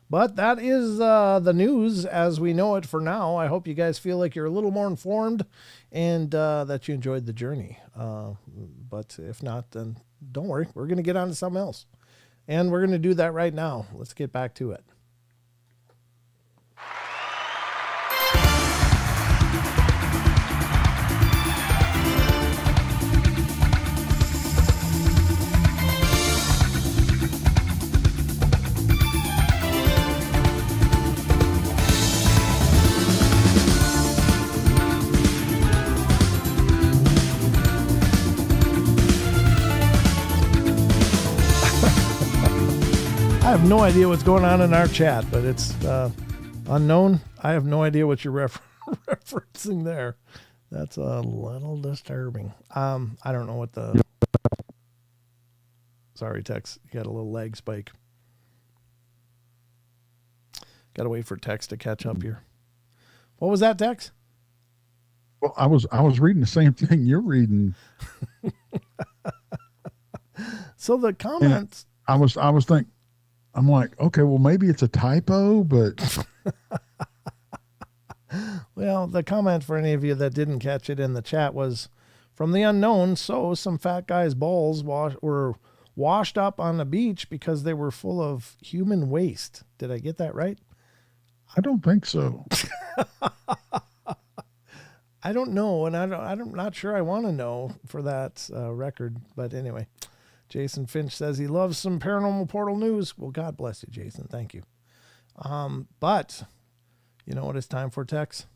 A: But that is the news as we know it for now. I hope you guys feel like you're a little more informed and that you enjoyed the journey. But if not, then don't worry. We're going to get on to something else. And we're going to do that right now. Let's get back to it. have no idea what's going on in our chat, but it's unknown. I have no idea what you're referencing there. That's a little disturbing. I don't know what the... Sorry, Tex. You got a little lag spike. Got to wait for Tex to catch up here. What was that, Tex?
B: Well, I was reading the same thing you're reading.
A: So the comments...
B: I was thinking, I'm like, okay, well, maybe it's a typo, but...
A: Well, the comment for any of you that didn't catch it in the chat was, from the unknown, so some fat guy's balls were washed up on the beach because they were full of human waste. Did I get that right?
B: I don't think so.
A: I don't know, and I'm not sure I want to know for that record. But anyway, Jason Finch says he loves some Paranormal Portal news. Well, God bless you, Jason. Thank you. But you know what it's time for, Tex?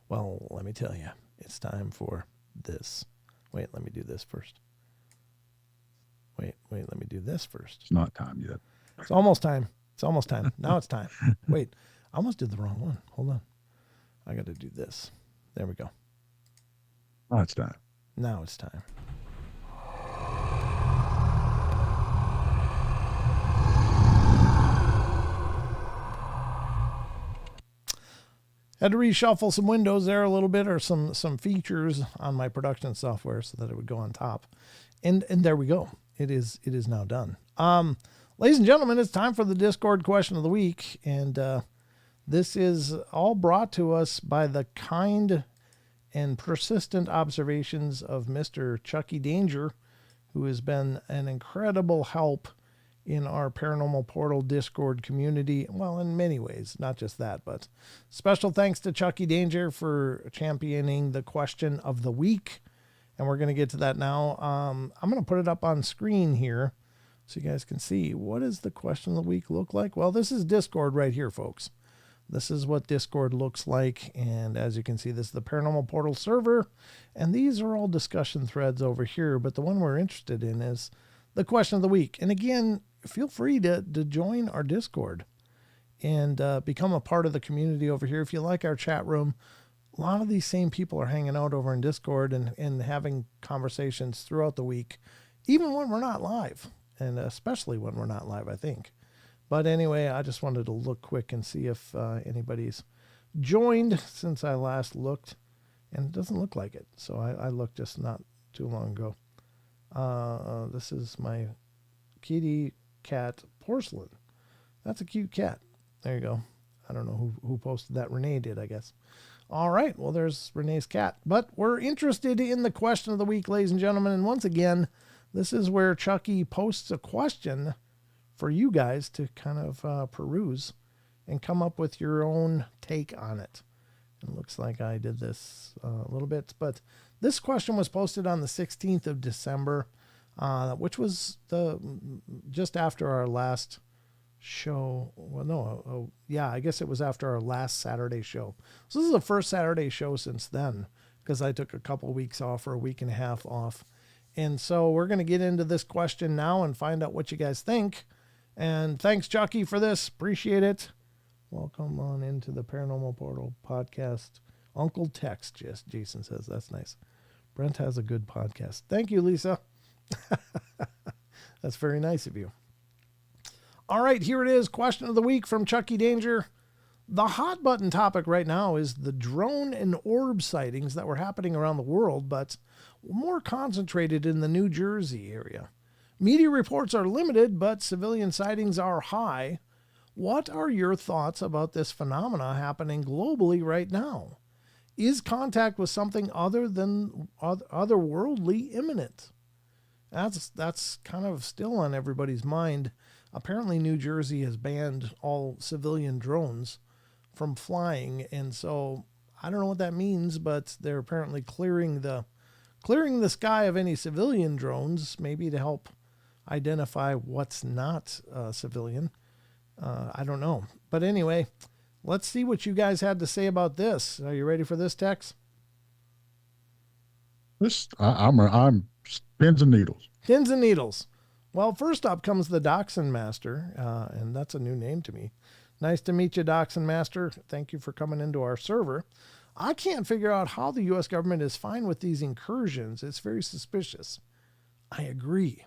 A: Well, let me tell you. It's time for this. Wait, let me do this first. Wait, let me do this first.
B: It's not time yet.
A: It's almost time. Now it's time. Wait, I almost did the wrong one. Hold on. I got to do this. There we go.
B: Oh, it's time.
A: Now it's time. Had to reshuffle some windows there a little bit, or some features on my production software so that it would go on top. And there we go. It is now done. Ladies and gentlemen, it's time for the Discord question of the week. And this is all brought to us by the kind and persistent observations of Mr. Chucky Danger, who has been an incredible help in our Paranormal Portal Discord community. Well, in many ways, not just that, but special thanks to Chucky Danger for championing the question of the week. And we're going to get to that now. I'm going to put it up on screen here so you guys can see. What does the question of the week look like? Well, this is Discord right here, folks. This is what Discord looks like. And as you can see, this is the Paranormal Portal server. And these are all discussion threads over here. But the one we're interested in is the question of the week. And again, feel free to join our Discord and become a part of the community over here. If you like our chat room, a lot of these same people are hanging out over in Discord and having conversations throughout the week, even when we're not live, and especially when we're not live, I think. But anyway, I just wanted to look quick and see if anybody's joined since I last looked, and it doesn't look like it. So I looked just not too long ago. This is my kitty cat Porcelain. That's a cute cat. There you go. I don't know who posted that. Renee did, I guess. All right. Well, there's Renee's cat. But we're interested in the question of the week, ladies and gentlemen. And once again, this is where Chucky posts a question for you guys to kind of peruse and come up with your own take on it. It looks like I did this a little bit. But this question was posted on the 16th of December, which was just after our last show. Well, no, yeah, I guess it was after our last Saturday show. So this is the first Saturday show since then, because I took a couple weeks off, or a week and a half off. And so we're going to get into this question now and find out what you guys think. And thanks, Chucky, for this. Appreciate it. Welcome on into the Paranormal Portal podcast. Uncle Tex, Jason says. That's nice. Brent has a good podcast. Thank you, Lisa. That's very nice of you. All right, here it is. Question of the week from Chucky Danger. The hot button topic right now is the drone and orb sightings that were happening around the world, but more concentrated in the New Jersey area. Media reports are limited, but civilian sightings are high. What are your thoughts about this phenomena happening globally right now? Is contact with something other than otherworldly imminent? That's kind of still on everybody's mind. Apparently, New Jersey has banned all civilian drones from flying, and so I don't know what that means, but they're apparently clearing the sky of any civilian drones, maybe to help identify what's not civilian. I don't know, but anyway, let's see what you guys had to say about this. Are you ready for this, Tex?
B: I'm Pins and needles.
A: Pins and needles. Well, first up comes the Dachshund Master, and that's a new name to me. Nice to meet you, Dachshund Master. Thank you for coming into our server. I can't figure out how the U.S. government is fine with these incursions. It's very suspicious. I agree.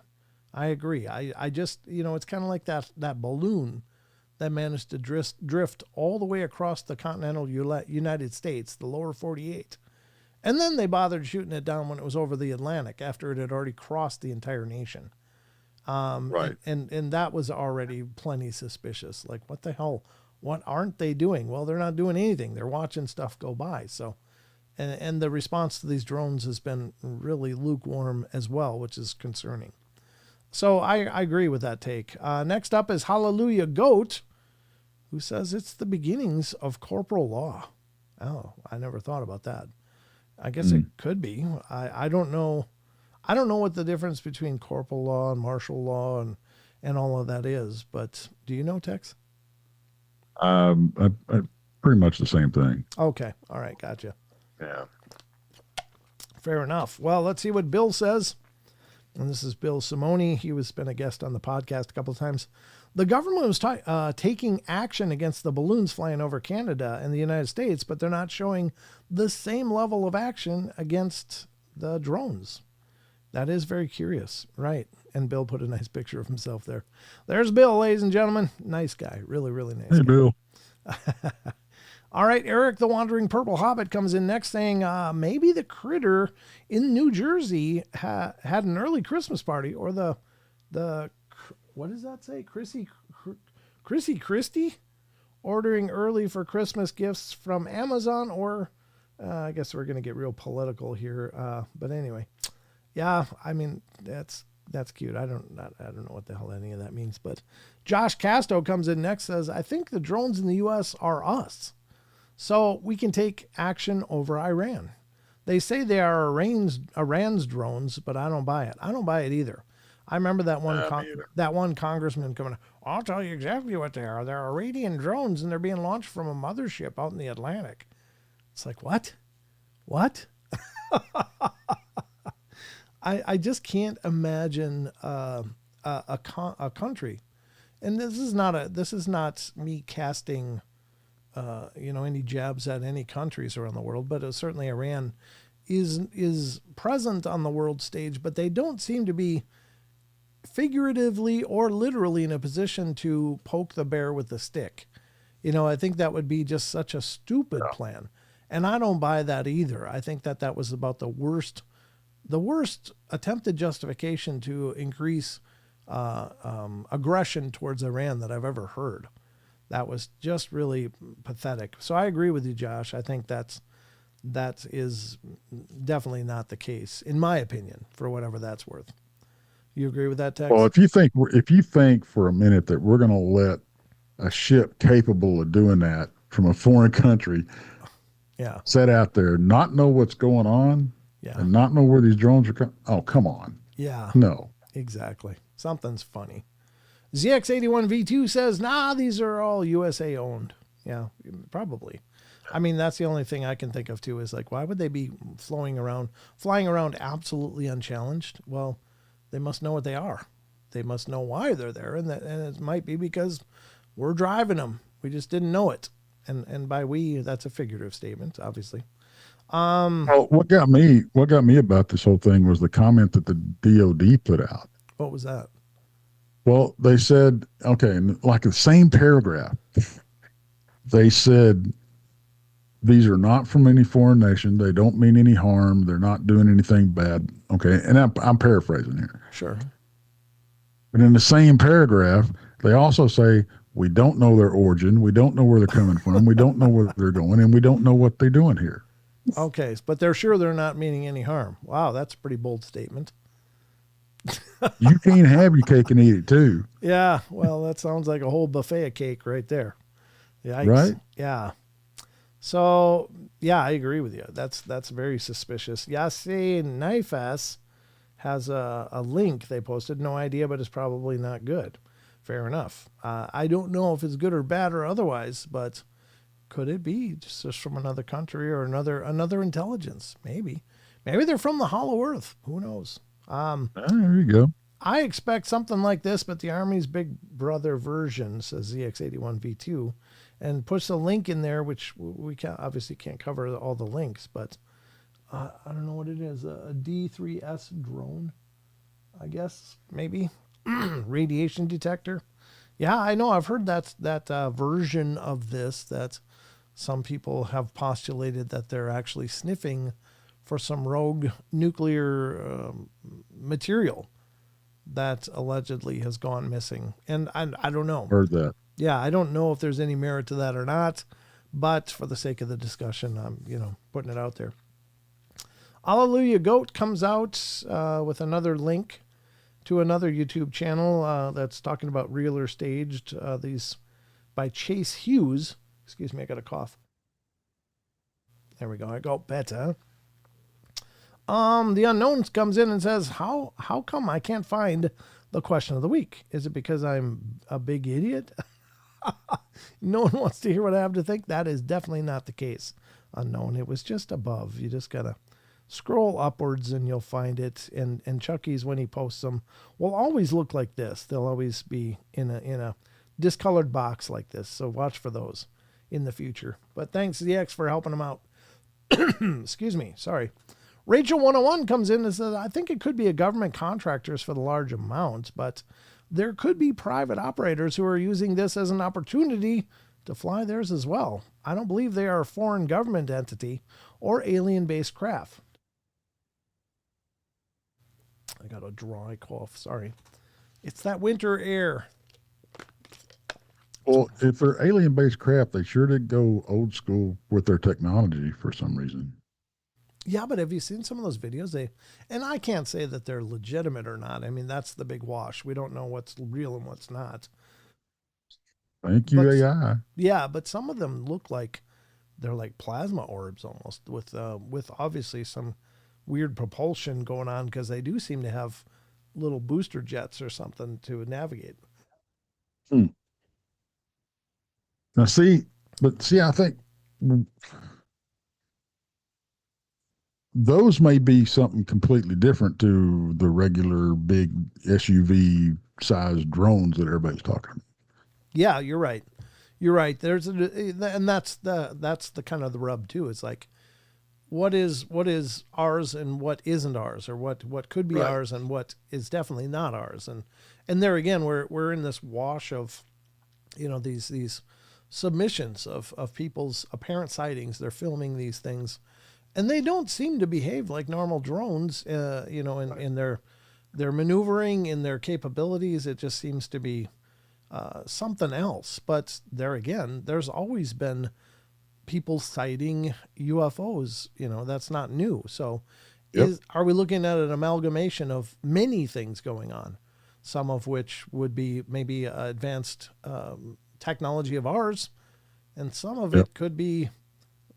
A: I just, it's kind of like that balloon that managed to drift all the way across the continental United States, the lower 48. And then they bothered shooting it down when it was over the Atlantic after it had already crossed the entire nation.
B: Right.
A: And that was already plenty suspicious. Like, what the hell? What aren't they doing? Well, they're not doing anything. They're watching stuff go by. So, and the response to these drones has been really lukewarm as well, which is concerning. So I agree with that take. Next up is Hallelujah Goat, who says it's the beginnings of corporal law. Oh, I never thought about that. I guess it could be. I don't know. I don't know what the difference between corporal law and martial law and all of that is, but do you know, Tex?
B: Pretty much the same thing.
A: Okay. All right. Gotcha.
B: Yeah.
A: Fair enough. Well, let's see what Bill says. And this is Bill Simone. He was been a guest on the podcast a couple of times. The government was taking action against the balloons flying over Canada and the United States, but they're not showing the same level of action against the drones. That is very curious. Right. And Bill put a nice picture of himself there. There's Bill, ladies and gentlemen. Nice guy. Really, really nice.
B: Hey,
A: guy.
B: Bill.
A: All right. Eric, the Wandering Purple Hobbit, comes in next saying maybe the critter in New Jersey had an early Christmas party, or the what does that say? Chrissy Christie ordering early for Christmas gifts from Amazon, or I guess we're going to get real political here. But anyway, yeah, I mean, that's cute. I don't know what the hell any of that means, but Josh Casto comes in next, says, I think the drones in the U.S. are us, so we can take action over Iran. They say they are Iran's drones, but I don't buy it. I don't buy it either. I remember that one congressman coming, I'll tell you exactly what they are. They're Iranian drones, and they're being launched from a mothership out in the Atlantic. It's like, what? What? I just can't imagine a country, and this is not me casting any jabs at any countries around the world, but certainly Iran is present on the world stage, but they don't seem to be figuratively or literally in a position to poke the bear with the stick. I think that would be just such a stupid plan, and I don't buy that either. I think that was about the worst attempted justification to increase aggression towards Iran that I've ever heard. That was just really pathetic. So I agree with you, Josh. I think that is definitely not the case, in my opinion, for whatever that's worth. You agree with that, Tex?
B: Well, if you think for a minute that we're going to let a ship capable of doing that from a foreign country, set out there, not know what's going on, and not know where these drones are coming, oh, come on.
A: Yeah.
B: No.
A: Exactly. Something's funny. ZX81V2 says, these are all USA owned. Yeah, probably. I mean, that's the only thing I can think of too, is like, why would they be flying around absolutely unchallenged? Well, they must know what they are. They must know why they're there. And it might be because we're driving them. We just didn't know it. And by we, that's a figurative statement, obviously.
B: Well, what got me about this whole thing was the comment that the DOD put out.
A: What was that?
B: Well, they said, okay, like the same paragraph, they said, these are not from any foreign nation. They don't mean any harm. They're not doing anything bad. Okay. And I'm paraphrasing here.
A: Sure.
B: But in the same paragraph, they also say, we don't know their origin. We don't know where they're coming from. We don't know where they're going, and we don't know what they're doing here.
A: Okay. But they're sure they're not meaning any harm. Wow. That's a pretty bold statement.
B: You can't have your cake and eat it too.
A: Yeah. Well, that sounds like a whole buffet of cake right there. Yikes.
B: Right?
A: Yeah. So, yeah, I agree with you. That's very suspicious. Yasin Naifas has a link they posted. No idea, but it's probably not good. Fair enough. I don't know if it's good or bad or otherwise, but could it be just from another country or another intelligence? Maybe they're from the Hollow Earth. Who knows?
B: There you go.
A: I expect something like this, but the Army's Big Brother version, says ZX81V2, and puts a link in there, which we obviously can't cover all the links, but I don't know what it is. A D3S drone, I guess, maybe. Radiation detector. Yeah, I know. I've heard that version of this that some people have postulated that they're actually sniffing for some rogue nuclear material that allegedly has gone missing. And I don't know.
B: Heard that.
A: Yeah, I don't know if there's any merit to that or not, but for the sake of the discussion, I'm, putting it out there. Alleluia Goat comes out with another link to another YouTube channel that's talking about real or staged. These by Chase Hughes. Excuse me, I got a cough. There we go. I got better. The Unknown comes in and says, how come I can't find the question of the week? Is it because I'm a big idiot? No one wants to hear what I have to think. That is definitely not the case. Unknown. It was just above. You just got to scroll upwards and you'll find it. And Chucky's, when he posts them, will always look like this. They'll always be in a discolored box like this. So watch for those in the future. But thanks, ZX, for helping them out. Excuse me. Sorry. Rachel 101 comes in and says, I think it could be a government contractors for the large amounts, but there could be private operators who are using this as an opportunity to fly theirs as well. I don't believe they are a foreign government entity or alien-based craft. I got a dry cough. Sorry. It's that winter air.
B: Well, if they're alien-based craft, they sure did go old school with their technology for some reason.
A: Yeah, but have you seen some of those videos? And I can't say that they're legitimate or not. I mean, that's the big wash. We don't know what's real and what's not.
B: Thank you, AI.
A: Yeah, but some of them look like they're like plasma orbs almost, with obviously some weird propulsion going on, because they do seem to have little booster jets or something to navigate.
B: Now, I think those may be something completely different to the regular big SUV sized drones that everybody's talking about.
A: Yeah, you're right. You're right. And that's the kind of the rub too. It's like, what is ours and what isn't ours, or what could be ours and what is definitely not ours. And there again, we're in this wash of, these submissions of people's apparent sightings. They're filming these things, and they don't seem to behave like normal drones, in their maneuvering, in their capabilities. It just seems to be something else. But there again, there's always been people sighting UFOs. That's not new. So are we looking at an amalgamation of many things going on, some of which would be maybe advanced technology of ours, and some of it could be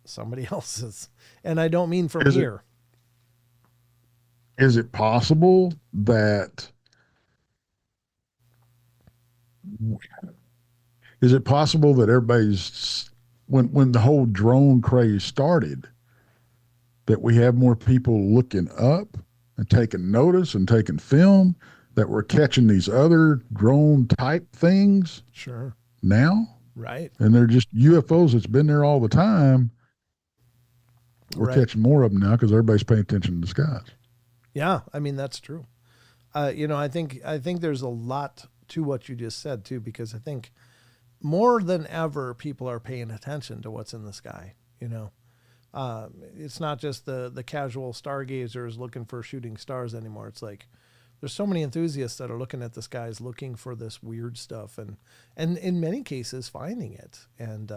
A: somebody else's? And I don't mean from here.
B: Is it possible that everybody's, when the whole drone craze started, that we have more people looking up and taking notice and taking film, that we're catching these other drone type things now?
A: Right.
B: And they're just UFOs that's been there all the time. We're catching more of them now because everybody's paying attention to the skies.
A: Yeah, I mean, that's true. I think there's a lot to what you just said too, because I think more than ever people are paying attention to what's in the sky. It's not just the casual stargazers looking for shooting stars anymore. It's like there's so many enthusiasts that are looking at the skies looking for this weird stuff, and in many cases finding it and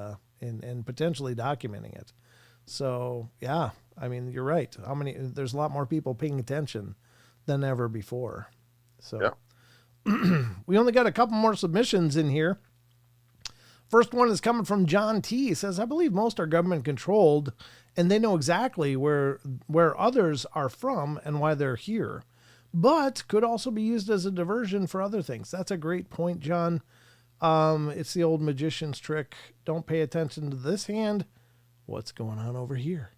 A: potentially documenting it. So yeah, I mean, you're right. There's a lot more people paying attention than ever before. So we only got a couple more submissions in here. First one is coming from John T. He says, I believe most are government controlled and they know exactly where others are from and why they're here, but could also be used as a diversion for other things. That's a great point, John. It's the old magician's trick. Don't pay attention to this hand. What's going on over here?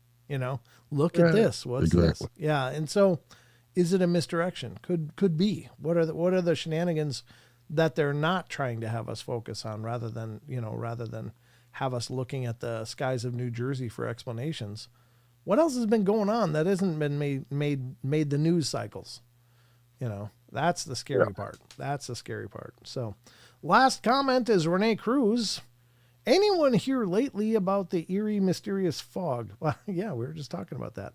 A: Look at this. What's this? Yeah. And so Is it a misdirection? Could be. What are the shenanigans that they're not trying to have us focus on, rather than have us looking at the skies of New Jersey for explanations? What else has been going on that hasn't been made the news cycles? That's the scary part. That's the scary part. So, last comment is Renee Cruz. Anyone hear lately about the eerie, mysterious fog? Well, yeah, we were just talking about that.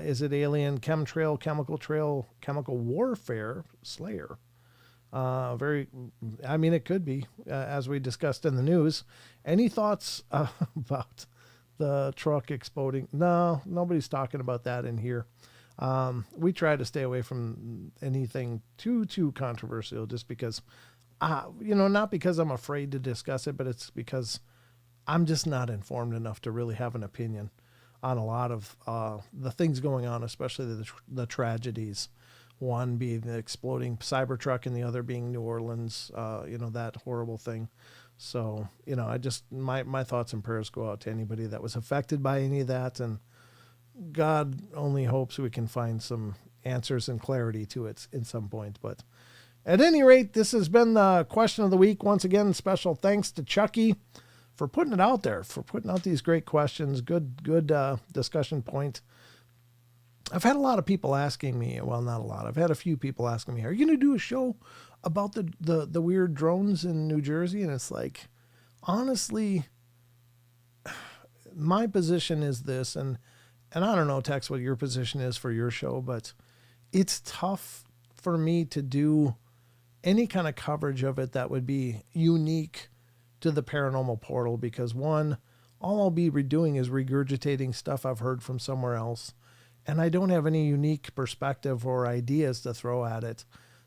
A: Is it alien, chemtrail, chemical trail, chemical warfare, Slayer? It could be, as we discussed in the news. Any thoughts about the truck exploding? No, nobody's talking about that in here. We try to stay away from anything too controversial, just because, not because I'm afraid to discuss it, but it's because I'm just not informed enough to really have an opinion on a lot of the things going on, especially the tragedies. One being the exploding Cybertruck and the other being New Orleans, that horrible thing. So, my thoughts and prayers go out to anybody that was affected by any of that. And God only hopes we can find some answers and clarity to it in some point. But at any rate, this has been the question of the week. Once again, special thanks to Chucky for putting it out there, for putting out these great questions. Good discussion point. I've had a lot of people asking me, well, not a lot. I've had a few people asking me, are you going to do a show about the weird drones in New Jersey? And it's like, honestly, my position is this, and I don't know, Tex, what your position is for your show, but it's tough for me to do any kind of coverage of it that would be unique to the Paranormal Portal, because one, all I'll be doing is regurgitating stuff I've heard from somewhere else. And I don't have any unique perspective or ideas to throw at it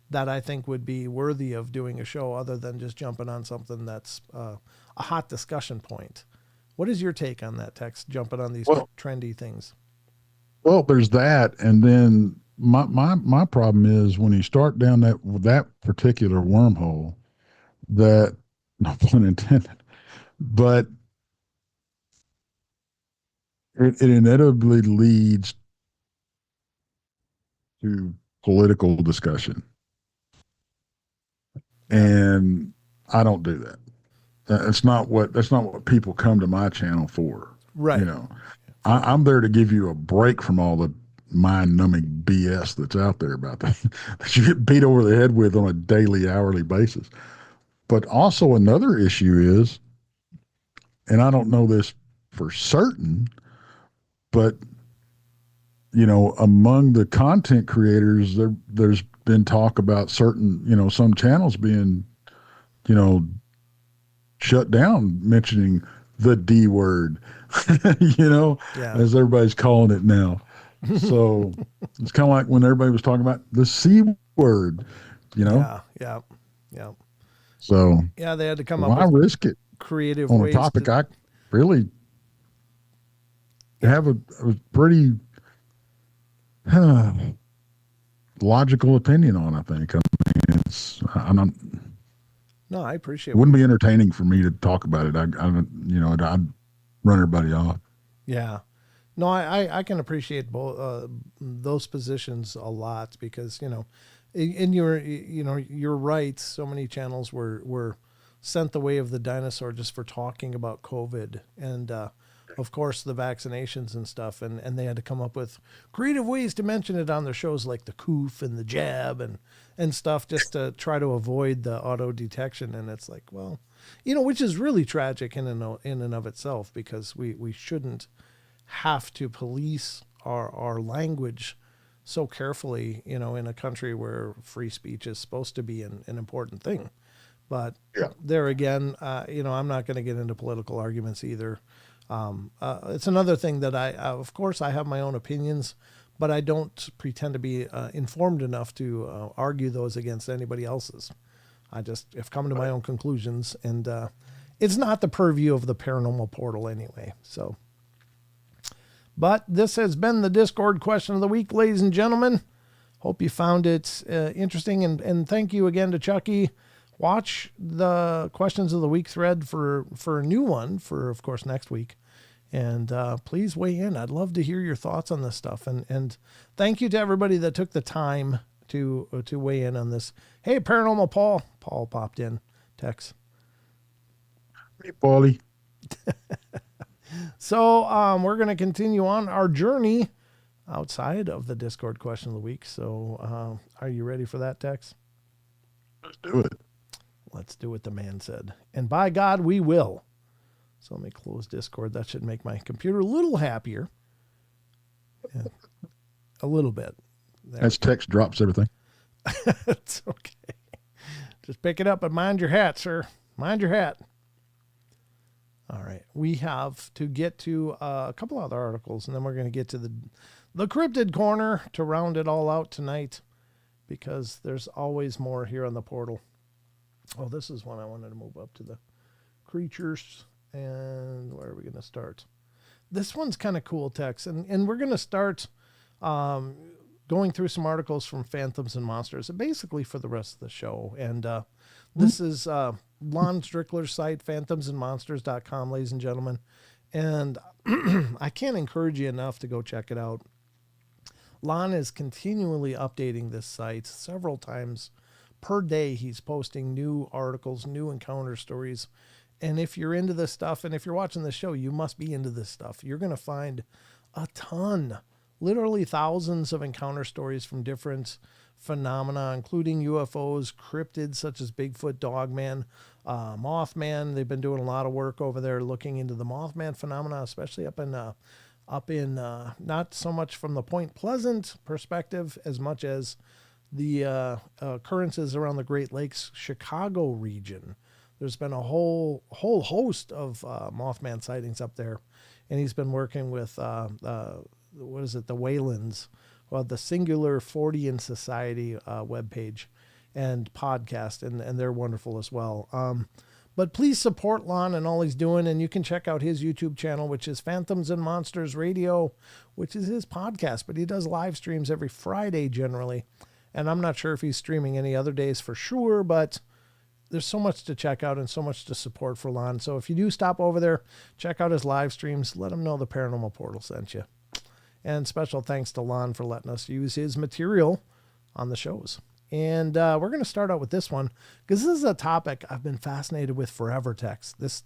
A: that I think would be worthy of doing a show, other than just jumping on something that's a hot discussion point. What is your take on that, Tex, jumping on these trendy things?
B: Well, there's that. And then my problem is when you start down that particular wormhole, that, no pun intended, but it inevitably leads to political discussion. And I don't do that. That's not what people come to my channel for.
A: Right.
B: I'm there to give you a break from all the mind-numbing BS that's out there about that you get beat over the head with on a daily, hourly basis. But also another issue is, and I don't know this for certain, but among the content creators, there's been talk about certain, some channels being, shut down, mentioning the D word, as everybody's calling it now. So it's kind of like when everybody was talking about the C word,
A: Yeah.
B: So
A: they had to come up
B: with risk it
A: creative
B: on
A: ways
B: a topic I really have a pretty logical opinion on. I think.
A: No, I appreciate
B: it. Wouldn't be entertaining for me to talk about it. I'd run everybody off.
A: Yeah. No, I can appreciate both those positions a lot, because and you're right. So many channels were sent the way of the dinosaur just for talking about COVID and of course the vaccinations and stuff, and they had to come up with creative ways to mention it on their shows, like the coof and the jab and stuff, just to try to avoid the auto detection. And it's like, well, which is really tragic in and of itself, because we shouldn't have to police our language so carefully, in a country where free speech is supposed to be an important thing. But there again, I'm not going to get into political arguments either. It's another thing that of course I have my own opinions, but I don't pretend to be informed enough to argue those against anybody else's. I just have come to my own conclusions, and it's not the purview of the Paranormal Portal anyway. So, but this has been the Discord question of the week, ladies and gentlemen. Hope you found it interesting, and thank you again to Chucky. Watch the questions of the week thread for a new one for, of course, next week. And please weigh in. I'd love to hear your thoughts on this stuff. And thank you to everybody that took the time to weigh in on this. Hey, Paranormal Paul. Paul popped in. Text.
B: Hey, Paulie.
A: So we're going to continue on our journey outside of the Discord question of the week. So are you ready for that, Tex?
B: Let's do it.
A: Let's do what the man said. And by God, we will. So let me close Discord. That should make my computer a little happier. Yeah. A little bit.
B: There. As text drops everything.
A: It's okay. Just pick it up and mind your hat, sir. Mind your hat. All right. We have to get to a couple other articles, and then we're going to get to the Cryptid Corner to round it all out tonight, because there's always more here on the portal. Oh, this is one I wanted to move up to the creatures. And where are we going to start? This one's kind of cool, Tex. And we're going to start going through some articles from Phantoms and Monsters, basically for the rest of the show. And this is Lon Strickler's site, phantomsandmonsters.com, ladies and gentlemen. And I can't encourage you enough to go check it out. Lon is continually updating this site several times per day. He's posting new articles, new encounter stories. And if you're into this stuff, and if you're watching the show, you must be into this stuff. You're going to find a ton, literally thousands of encounter stories from different phenomena, including UFOs, cryptids such as Bigfoot, Dogman, Mothman. They've been doing a lot of work over there looking into the Mothman phenomena, especially up in not so much from the Point Pleasant perspective as much as the occurrences around the Great Lakes, Chicago region. There's been a whole host of Mothman sightings up there, and he's been working with the Waylands, the Singular Fortean Society webpage and podcast, and they're wonderful as well. But please support Lon and all he's doing, and you can check out his YouTube channel, which is Phantoms and Monsters Radio, which is his podcast, but he does live streams every Friday generally, and I'm not sure if he's streaming any other days for sure, but there's so much to check out and so much to support for Lon. So if you do stop over there, check out his live streams. Let him know the Paranormal Portal sent you. And special thanks to Lon for letting us use his material on the shows. And we're going to start out with this one, because this is a topic I've been fascinated with forever, Tex. This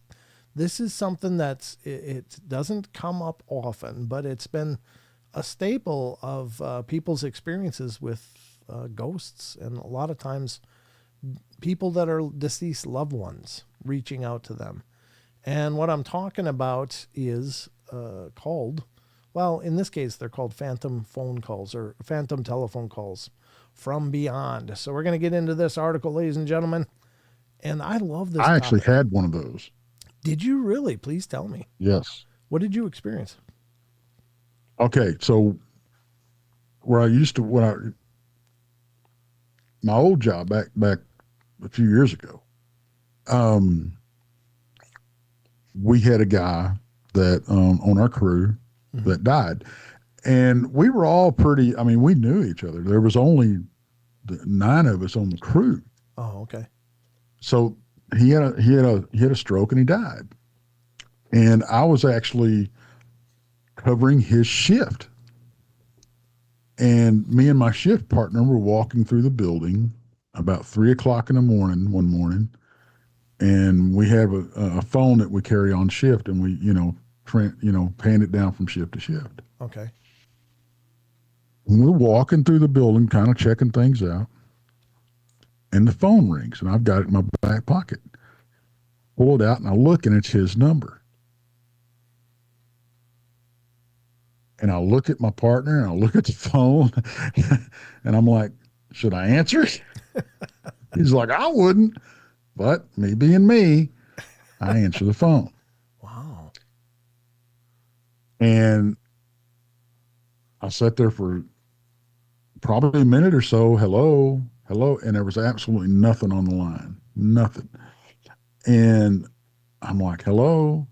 A: is something that's, it doesn't come up often, but it's been a staple of people's experiences with ghosts, and a lot of times people that are deceased loved ones reaching out to them. And what I'm talking about is called, well, in this case, they're called phantom phone calls or phantom telephone calls from beyond. So we're going to get into this article, ladies and gentlemen. And I love this.
B: I actually had one of those.
A: Did you really? Please tell me.
B: Yes.
A: What did you experience?
B: Okay. So where I used to, my old job back a few years ago, we had a guy that on our crew that died, and we were all pretty, we knew each other. There was only 9 of us on the crew.
A: Oh, okay.
B: So he had a stroke and he died, and I was actually covering his shift, and me and my shift partner were walking through the building about 3:00 in the morning one morning, and we have a phone that we carry on shift, and we hand it down from shift to shift.
A: Okay.
B: And we're walking through the building, kind of checking things out, and the phone rings, and I've got it in my back pocket. Pull it out, and I look, and it's his number. And I look at my partner, and I look at the phone, and I'm like, should I answer it? He's like, I wouldn't, but me being me, I answer the phone.
A: Wow.
B: And I sat there for probably a minute or so. Hello. And there was absolutely nothing on the line, nothing. And I'm like, hello.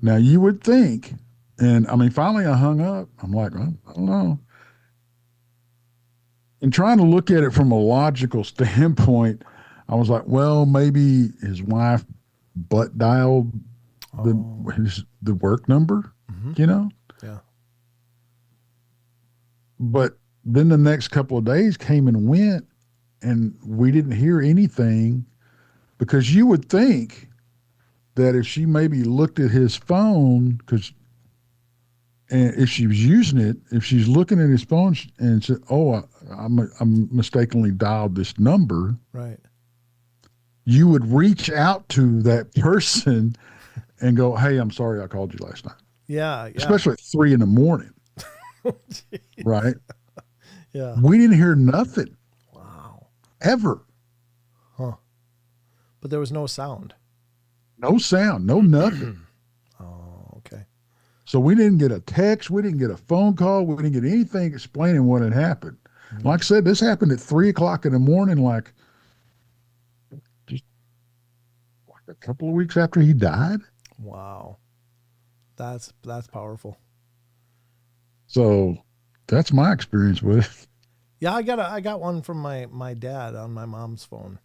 B: Now you would think, and finally I hung up. I'm like, I don't know. And trying to look at it from a logical standpoint, I was like, well, maybe his wife butt dialed the work number,
A: Mm-hmm.
B: you know.
A: Yeah.
B: But then the next couple of days came and went, and we didn't hear anything because you would think that if she maybe looked at his phone, because and if she was using it, if she's looking at his phone and said, "Oh, I'm mistakenly dialed this number,"
A: Right.
B: you would reach out to that person and go, "Hey, I'm sorry I called you last night,"
A: Yeah. Yeah.
B: especially at 3 in the morning, right?
A: Yeah.
B: We didn't hear nothing
A: Wow.
B: ever.
A: Huh. But there was no sound.
B: No sound, no nothing.
A: Oh, okay.
B: So we didn't get a text, we didn't get a phone call, we didn't get anything explaining what had happened. Like I said, this happened at 3 o'clock in the morning, like just like a couple of weeks after he died.
A: Wow. That's powerful.
B: So that's my experience with it.
A: Yeah, I got one from my dad on my mom's phone,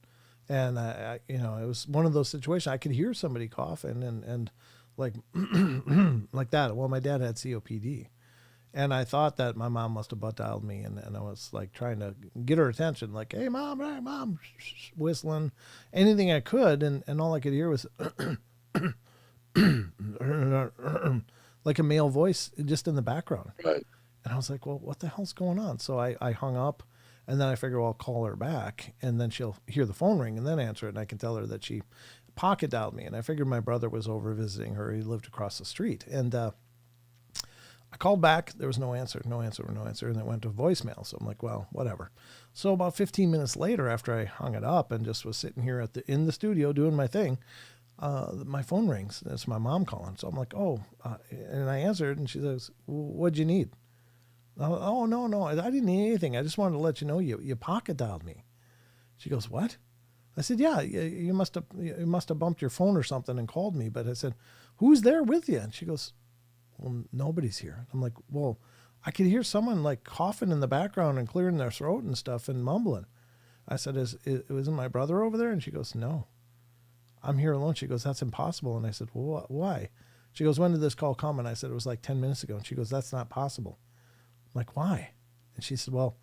A: and it was one of those situations. I could hear somebody coughing and like like that. Well, my dad had COPD, and I thought that my mom must have butt dialed me, and I was like trying to get her attention, like, hey mom, whistling anything I could, and all I could hear was like a male voice just in the background.
B: Right.
A: And I was like, well, what the hell's going on? So I hung up, and then I figured, well, I'll call her back, and then she'll hear the phone ring and then answer it, and I can tell her that she pocket dialed me. And I figured my brother was over visiting her. He lived across the street. And I called back. There was no answer. And it went to voicemail. So I'm like, well, whatever. So about 15 minutes later, after I hung it up and just was sitting here in the studio doing my thing, my phone rings. It's my mom calling. So I'm like, and I answered, and she says, what'd you need? Oh, no, I didn't need anything. I just wanted to let you know you pocket dialed me. She goes, what? I said, yeah, you must have bumped your phone or something and called me. But I said, who's there with you? And she goes, well, nobody's here. I'm like, well, I could hear someone like coughing in the background and clearing their throat and stuff and mumbling. I said, isn't my brother over there? And she goes, no, I'm here alone. She goes, that's impossible. And I said, well, why? She goes, when did this call come? And I said, it was like 10 minutes ago. And she goes, that's not possible. I'm like, why? And she said, well,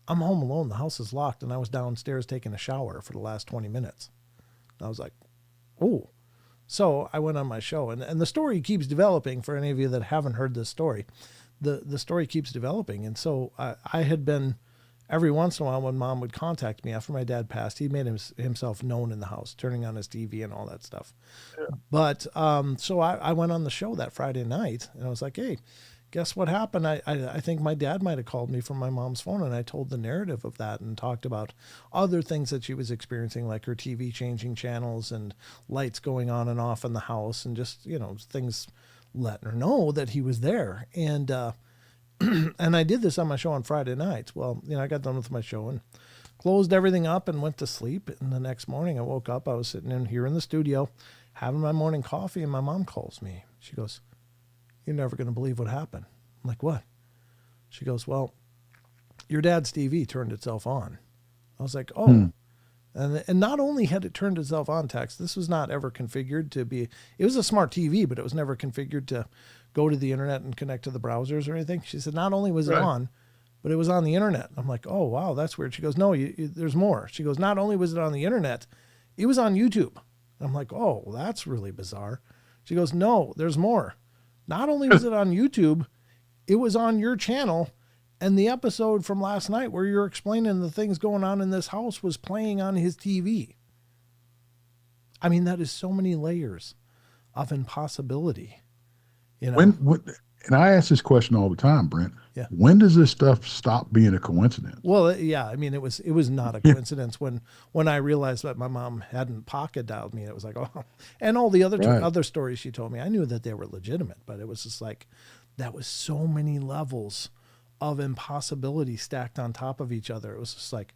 A: I'm home alone. The house is locked, and I was downstairs taking a shower for the last 20 minutes. And I was like, oh. So I went on my show, and the story keeps developing for any of you that haven't heard this story. The story keeps developing. And so I had been, every once in a while when Mom would contact me after my dad passed, he made himself known in the house, turning on his TV and all that stuff. Yeah. But so I went on the show that Friday night, and I was like, hey, guess what happened? I think my dad might have called me from my mom's phone, and I told the narrative of that and talked about other things that she was experiencing, like her TV changing channels and lights going on and off in the house, and just, things letting her know that he was there. And and I did this on my show on Friday nights. Well, I got done with my show and closed everything up and went to sleep. And the next morning I woke up, I was sitting in here in the studio having my morning coffee, and my mom calls me. She goes, you're never going to believe what happened. I'm like, what? She goes, well, your dad's TV turned itself on. I was like, oh. And not only had it turned itself on, Tex, this was not ever configured to be, it was a smart TV, but it was never configured to go to the internet and connect to the browsers or anything. She said, not only was it on, but it was on the internet. I'm like, oh, wow, that's weird. She goes, no, there's more. She goes, not only was it on the internet, it was on YouTube. I'm like, oh, well, that's really bizarre. She goes, no, there's more. Not only was it on YouTube, it was on your channel, and the episode from last night where you're explaining the things going on in this house was playing on his TV. I mean, that is so many layers of impossibility.
B: When, and I ask this question all the time, Brent.
A: Yeah.
B: When does this stuff stop being a coincidence?
A: Well, yeah. I mean, it was not a coincidence when I realized that my mom hadn't pocket dialed me. It was like, oh, and all the other stories she told me, I knew that they were legitimate, but it was just like, that was so many levels of impossibility stacked on top of each other. It was just like,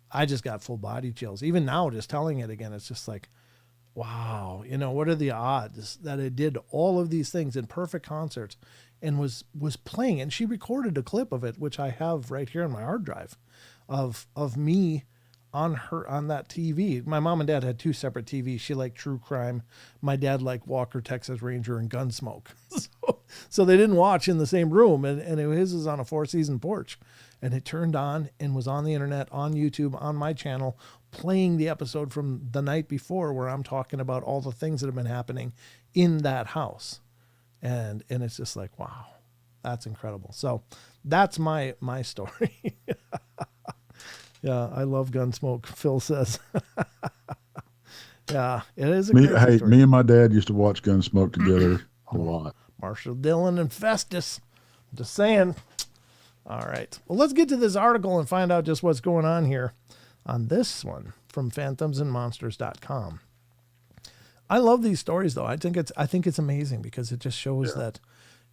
A: I just got full body chills. Even now, just telling it again, it's just like, wow, what are the odds that it did all of these things in perfect concert and was playing? And she recorded a clip of it, which I have right here on my hard drive of me on that TV. My mom and dad had two separate TVs. She liked true crime. My dad liked Walker, Texas Ranger, and Gunsmoke. So they didn't watch in the same room. And his is on a 4-season porch. And it turned on and was on the internet, on YouTube, on my channel, playing the episode from the night before where I'm talking about all the things that have been happening in that house. And it's just like, wow, that's incredible. So that's my story. Yeah, I love Gunsmoke, Phil says. Yeah, it is a crazy story.
B: Me and my dad used to watch Gunsmoke together a lot.
A: Marshall Dillon and Festus. I'm just saying. All right. Well, let's get to this article and find out just what's going on here on this one from phantomsandmonsters.com. I love these stories, though. I think it's amazing because it just shows that,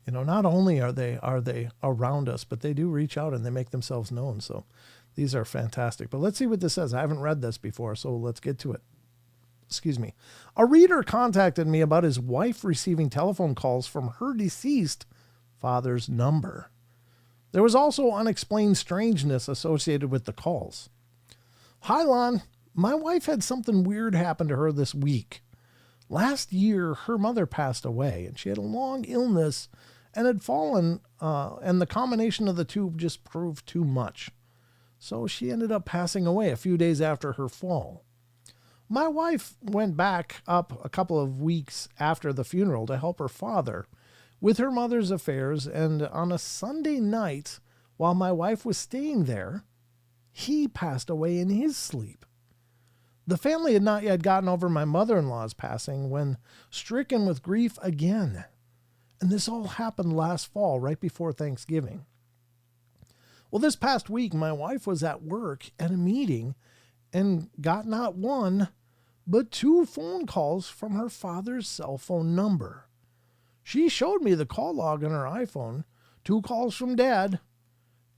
A: not only are they around us, but they do reach out and they make themselves known. So these are fantastic. But let's see what this says. I haven't read this before, so let's get to it. Excuse me. A reader contacted me about his wife receiving telephone calls from her deceased father's number. There was also unexplained strangeness associated with the calls. Hi, Lon. My wife had something weird happen to her this week. Last year, her mother passed away, and she had a long illness and had fallen, and the combination of the two just proved too much. So she ended up passing away a few days after her fall. My wife went back up a couple of weeks after the funeral to help her father with her mother's affairs, and on a Sunday night, while my wife was staying there, he passed away in his sleep. The family had not yet gotten over my mother-in-law's passing when stricken with grief again. And this all happened last fall, right before Thanksgiving. Well, this past week, my wife was at work at a meeting and got not one, but 2 phone calls from her father's cell phone number. She showed me the call log on her iPhone, 2 calls from Dad.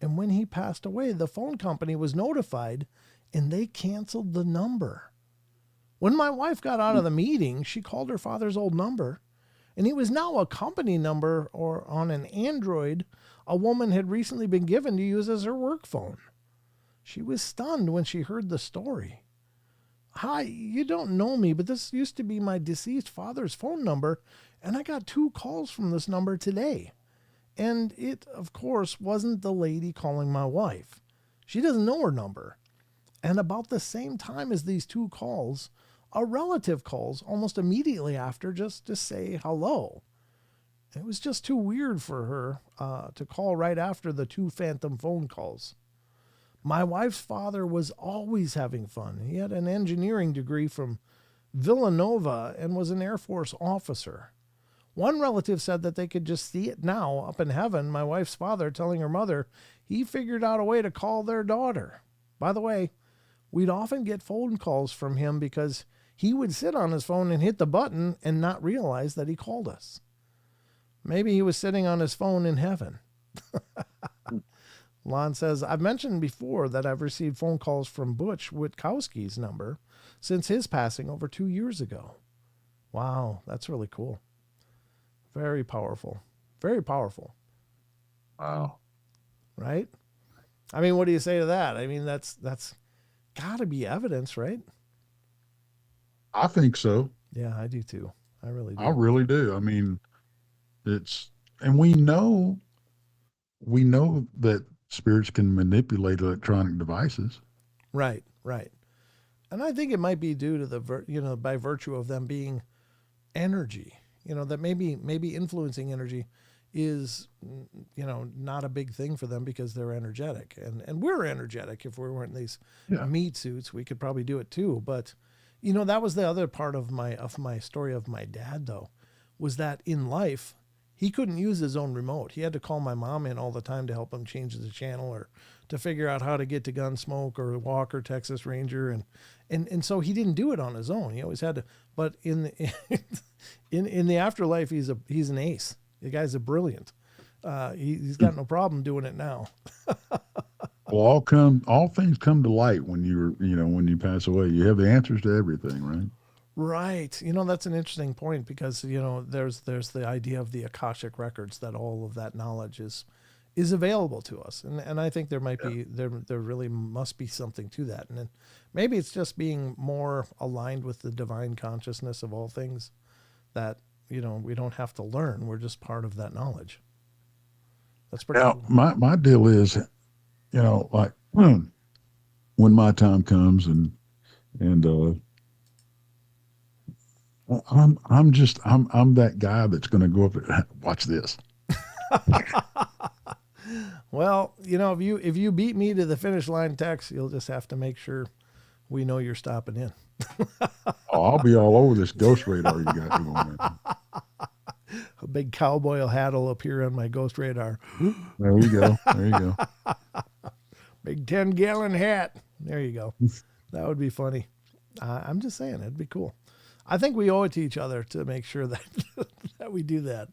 A: And when he passed away, the phone company was notified and they canceled the number. When my wife got out of the meeting, she called her father's old number, and it was now a company number or on an Android a woman had recently been given to use as her work phone. She was stunned when she heard the story. Hi, you don't know me, but this used to be my deceased father's phone number, and I got 2 calls from this number today. And it, of course, wasn't the lady calling my wife. She doesn't know her number. And about the same time as these 2 calls, a relative calls almost immediately after just to say hello. It was just too weird for her to call right after the 2 phantom phone calls. My wife's father was always having fun. He had an engineering degree from Villanova and was an Air Force officer. One relative said that they could just see it now up in heaven, my wife's father telling her mother he figured out a way to call their daughter. By the way, we'd often get phone calls from him because he would sit on his phone and hit the button and not realize that he called us. Maybe he was sitting on his phone in heaven. Lon says, I've mentioned before that I've received phone calls from Butch Witkowski's number since his passing over 2 years ago. Wow, that's really cool. Very powerful. Very powerful.
B: Wow.
A: Right? I mean, what do you say to that? I mean, that's got to be evidence, right?
B: I think so.
A: Yeah, I do too. I really do.
B: I really do. I mean, and we know that spirits can manipulate electronic devices.
A: Right. And I think it might be due to by virtue of them being energy, that maybe influencing energy is, not a big thing for them because they're energetic and we're energetic. If we weren't in these meat suits, we could probably do it too. But, that was the other part of my story of my dad though, was that in life, he couldn't use his own remote. He had to call my mom in all the time to help him change the channel or to figure out how to get to Gunsmoke or Walker, Texas Ranger. And so he didn't do it on his own. He always had to, but in the afterlife, he's an ace. The guy's a brilliant. He's got no problem doing it now.
B: Well, all things come to light when when you pass away. You have the answers to everything, right?
A: Right. That's an interesting point because, there's the idea of the Akashic records that all of that knowledge is is available to us. And I think there might be, there really must be something to that. And then maybe it's just being more aligned with the divine consciousness of all things that, you know, we don't have to learn. We're just part of that knowledge. That's pretty
B: Now,
A: cool.
B: my deal is, you know, like when my time comes and I'm that guy that's going to go up and watch this.
A: Well, you know, if you beat me to the finish line, Tex, you'll just have to make sure we know you're stopping in.
B: Oh, I'll be all over this ghost radar you got going on.
A: A big cowboy hat will appear on my ghost radar.
B: There you go. There you go.
A: Big 10-gallon hat. There you go. That would be funny. I'm just saying, it'd be cool. I think we owe it to each other to make sure that that we do that.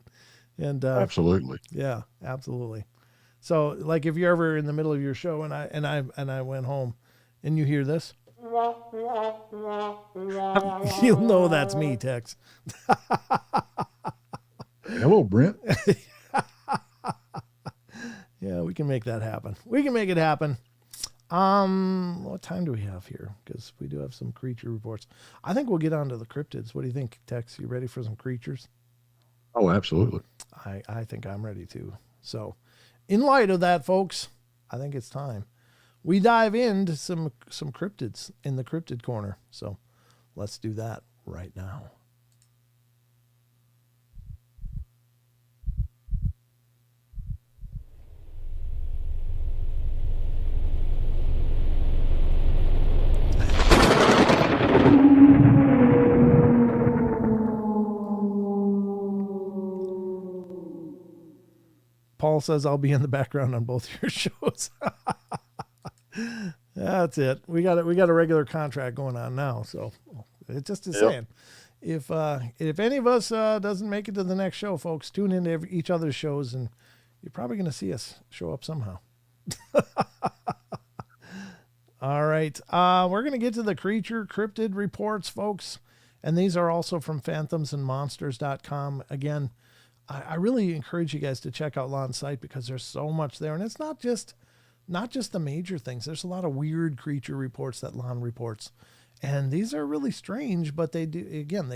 A: And
B: Absolutely.
A: yeah, absolutely. So, like, if you're ever in the middle of your show and I went home, and you hear this, you'll know that's me, Tex.
B: Hello, Brent.
A: Yeah, we can make that happen. We can make it happen. What time do we have here? Because we do have some creature reports. I think we'll get on to the cryptids. What do you think, Tex? You ready for some creatures?
B: Oh, absolutely.
A: I think I'm ready too. So, in light of that, folks, I think it's time we dive into some cryptids in the cryptid corner. So, let's do that right now. Paul says I'll be in the background on both your shows. That's it. We got a regular contract going on now, so it just is saying, if any of us doesn't make it to the next show, folks, tune into each other's shows, and you're probably going to see us show up somehow. All right, we're going to get to the creature cryptid reports, folks, and these are also from phantomsandmonsters.com. Again, I really encourage you guys to check out Lon's site because there's so much there. And it's not just the major things. There's a lot of weird creature reports that Lon reports. And these are really strange, but they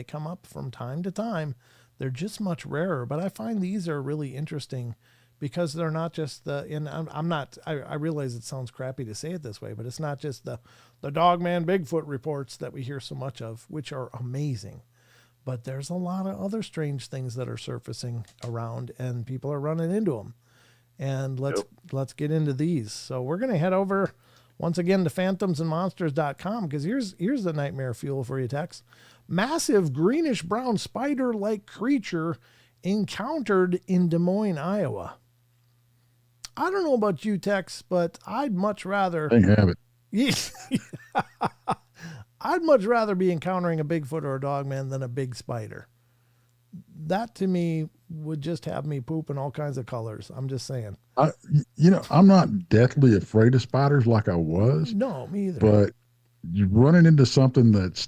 A: come up from time to time. They're just much rarer. But I find these are really interesting because they're not just I realize it sounds crappy to say it this way, but it's not just the Dogman Bigfoot reports that we hear so much of, which are amazing. But there's a lot of other strange things that are surfacing around, and people are running into them. And let's get into these. So we're going to head over once again to phantomsandmonsters.com because here's the nightmare fuel for you, Tex. Massive greenish brown spider-like creature encountered in Des Moines, Iowa. I don't know about you, Tex, but I'd much rather.
B: They have it.
A: I'd much rather be encountering a Bigfoot or a Dogman than a big spider. That to me would just have me poop in all kinds of colors. I'm just saying.
B: I'm not deathly afraid of spiders like I was.
A: No, me either.
B: But you're running into something that's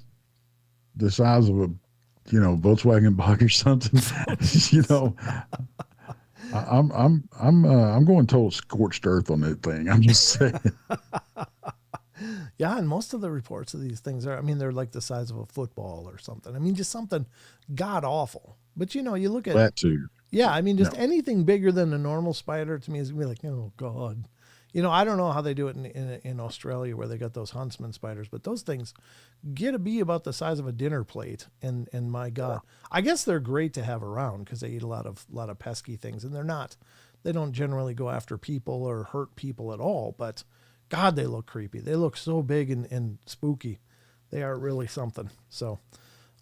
B: the size of a, Volkswagen bug or something. I'm going total scorched earth on that thing. I'm just saying.
A: Yeah, and most of the reports of these things they're like the size of a football or something. Just something god awful. But you look at
B: that too.
A: Yeah, anything bigger than a normal spider to me is gonna be like, oh God. I don't know how they do it in Australia where they got those huntsman spiders, but those things get to be about the size of a dinner plate. And my God, I guess they're great to have around because they eat a lot of pesky things, and they don't generally go after people or hurt people at all. But God, they look creepy. They look so big and spooky. They are really something. So,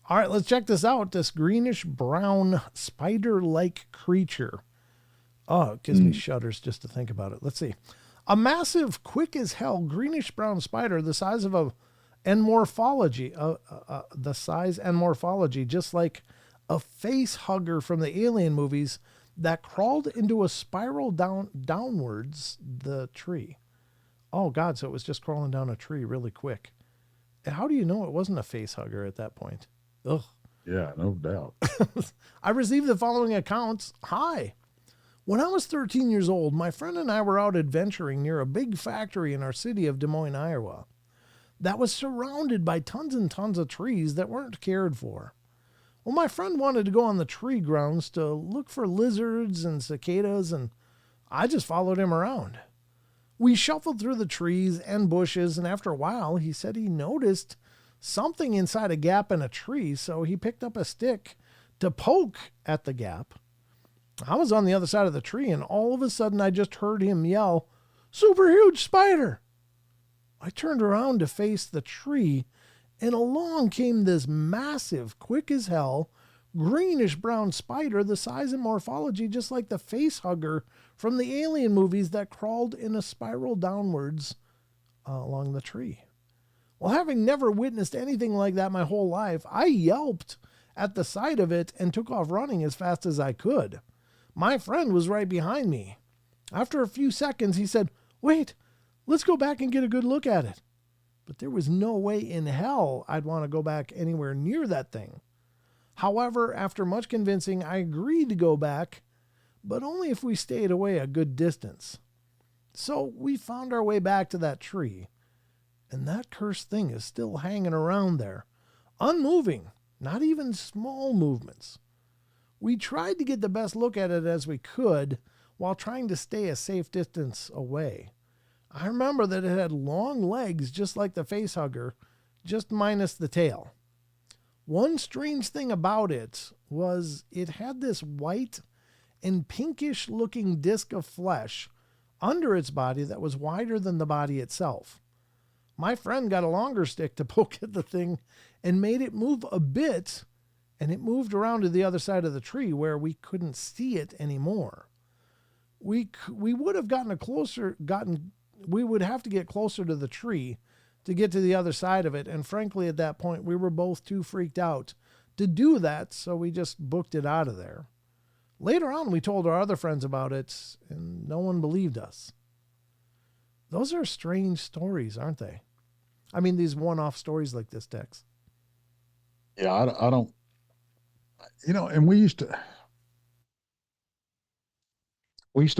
A: all right, let's check this out. This greenish brown spider-like creature. Oh, it gives me shudders just to think about it. Let's see. A massive, quick as hell, greenish brown spider, the size of the size and morphology, just like a face hugger from the Alien movies, that crawled into a spiral downwards the tree. Oh God, so it was just crawling down a tree really quick. How do you know it wasn't a face hugger at that point? Ugh.
B: Yeah, no doubt.
A: I received the following accounts. Hi. When I was 13 years old, my friend and I were out adventuring near a big factory in our city of Des Moines, Iowa, that was surrounded by tons and tons of trees that weren't cared for. Well, my friend wanted to go on the tree grounds to look for lizards and cicadas, and I just followed him around. We shuffled through the trees and bushes, and after a while, he said he noticed something inside a gap in a tree, so he picked up a stick to poke at the gap. I was on the other side of the tree, and all of a sudden, I just heard him yell, "Super huge spider!" I turned around to face the tree, and along came this massive, quick as hell, greenish brown spider the size and morphology just like the face hugger from the alien movies that crawled in a spiral downwards along the tree. Well, having never witnessed anything like that my whole life, I yelped at the sight of it and took off running as fast as I could. My friend was right behind me. After a few seconds, he said, "Wait, let's go back and get a good look at it." But there was no way in hell I'd want to go back anywhere near that thing. However, after much convincing, I agreed to go back, but only if we stayed away a good distance. So we found our way back to that tree, and that cursed thing is still hanging around there, unmoving, not even small movements. We tried to get the best look at it as we could while trying to stay a safe distance away. I remember that it had long legs just like the facehugger, just minus the tail. One strange thing about it was it had this white and pinkish looking disc of flesh under its body that was wider than the body itself. My friend got a longer stick to poke at the thing and made it move a bit, and it moved around to the other side of the tree where we couldn't see it anymore. We would have we would have to get closer to the tree to get to the other side of it, and frankly at that point we were both too freaked out to do that, so we just booked it out of there. Later on we told our other friends about it, and no one believed us. Those are strange stories, aren't they? I mean, these one-off stories like this, Tex.
B: Yeah, I don't, and we used to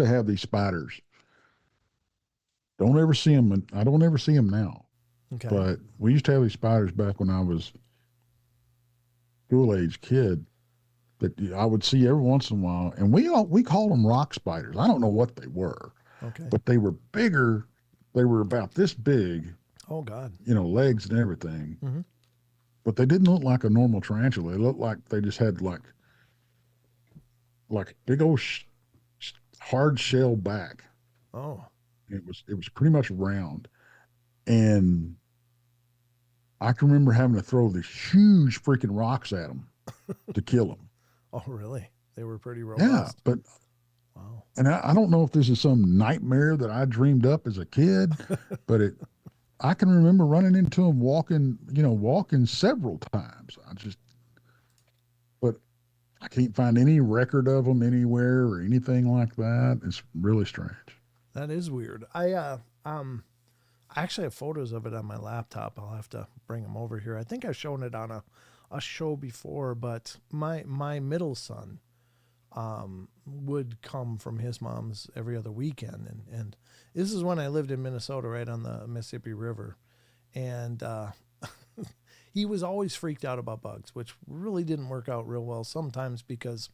B: have these spiders. Don't ever see them. I don't ever see them now.
A: Okay.
B: But we used to have these spiders back when I was school age kid that I would see every once in a while, and we called them rock spiders. I don't know what they were,
A: Okay.
B: but they were bigger. They were about this big.
A: Oh God.
B: Legs and everything.
A: Mm-hmm.
B: But they didn't look like a normal tarantula. They looked like they just had like big old hard shell back.
A: Oh.
B: It was pretty much round, and I can remember having to throw these huge freaking rocks at them to kill them.
A: Oh, really? They were pretty robust.
B: Yeah, but
A: wow.
B: And I don't know if this is some nightmare that I dreamed up as a kid, but I can remember running into them walking several times. But I can't find any record of them anywhere or anything like that. It's really strange.
A: That is weird. I actually have photos of it on my laptop. I'll have to bring them over here. I think I've shown it on a show before, but my middle son would come from his mom's every other weekend, and this is when I lived in Minnesota, right on the Mississippi River, and he was always freaked out about bugs, which really didn't work out real well sometimes because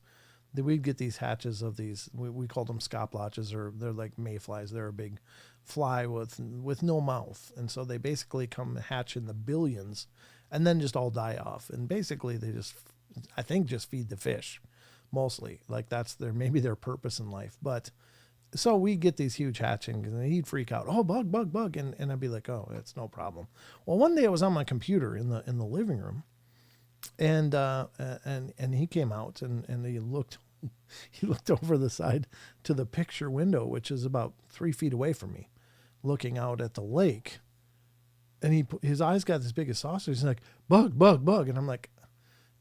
A: we'd get these hatches of these, we called them scoplotches, or they're like mayflies. They're a big fly with no mouth. And so they basically come hatch in the billions and then just all die off. And basically they I think just feed the fish mostly. Like that's maybe their purpose in life. But so we get these huge hatchings and he'd freak out. Oh, bug. And I'd be like, oh, it's no problem. Well, one day I was on my computer in the living room, and he came out and he looked over the side to the picture window, which is about 3 feet away from me, looking out at the lake. And his eyes got as big as saucers. He's like, bug. And I'm like,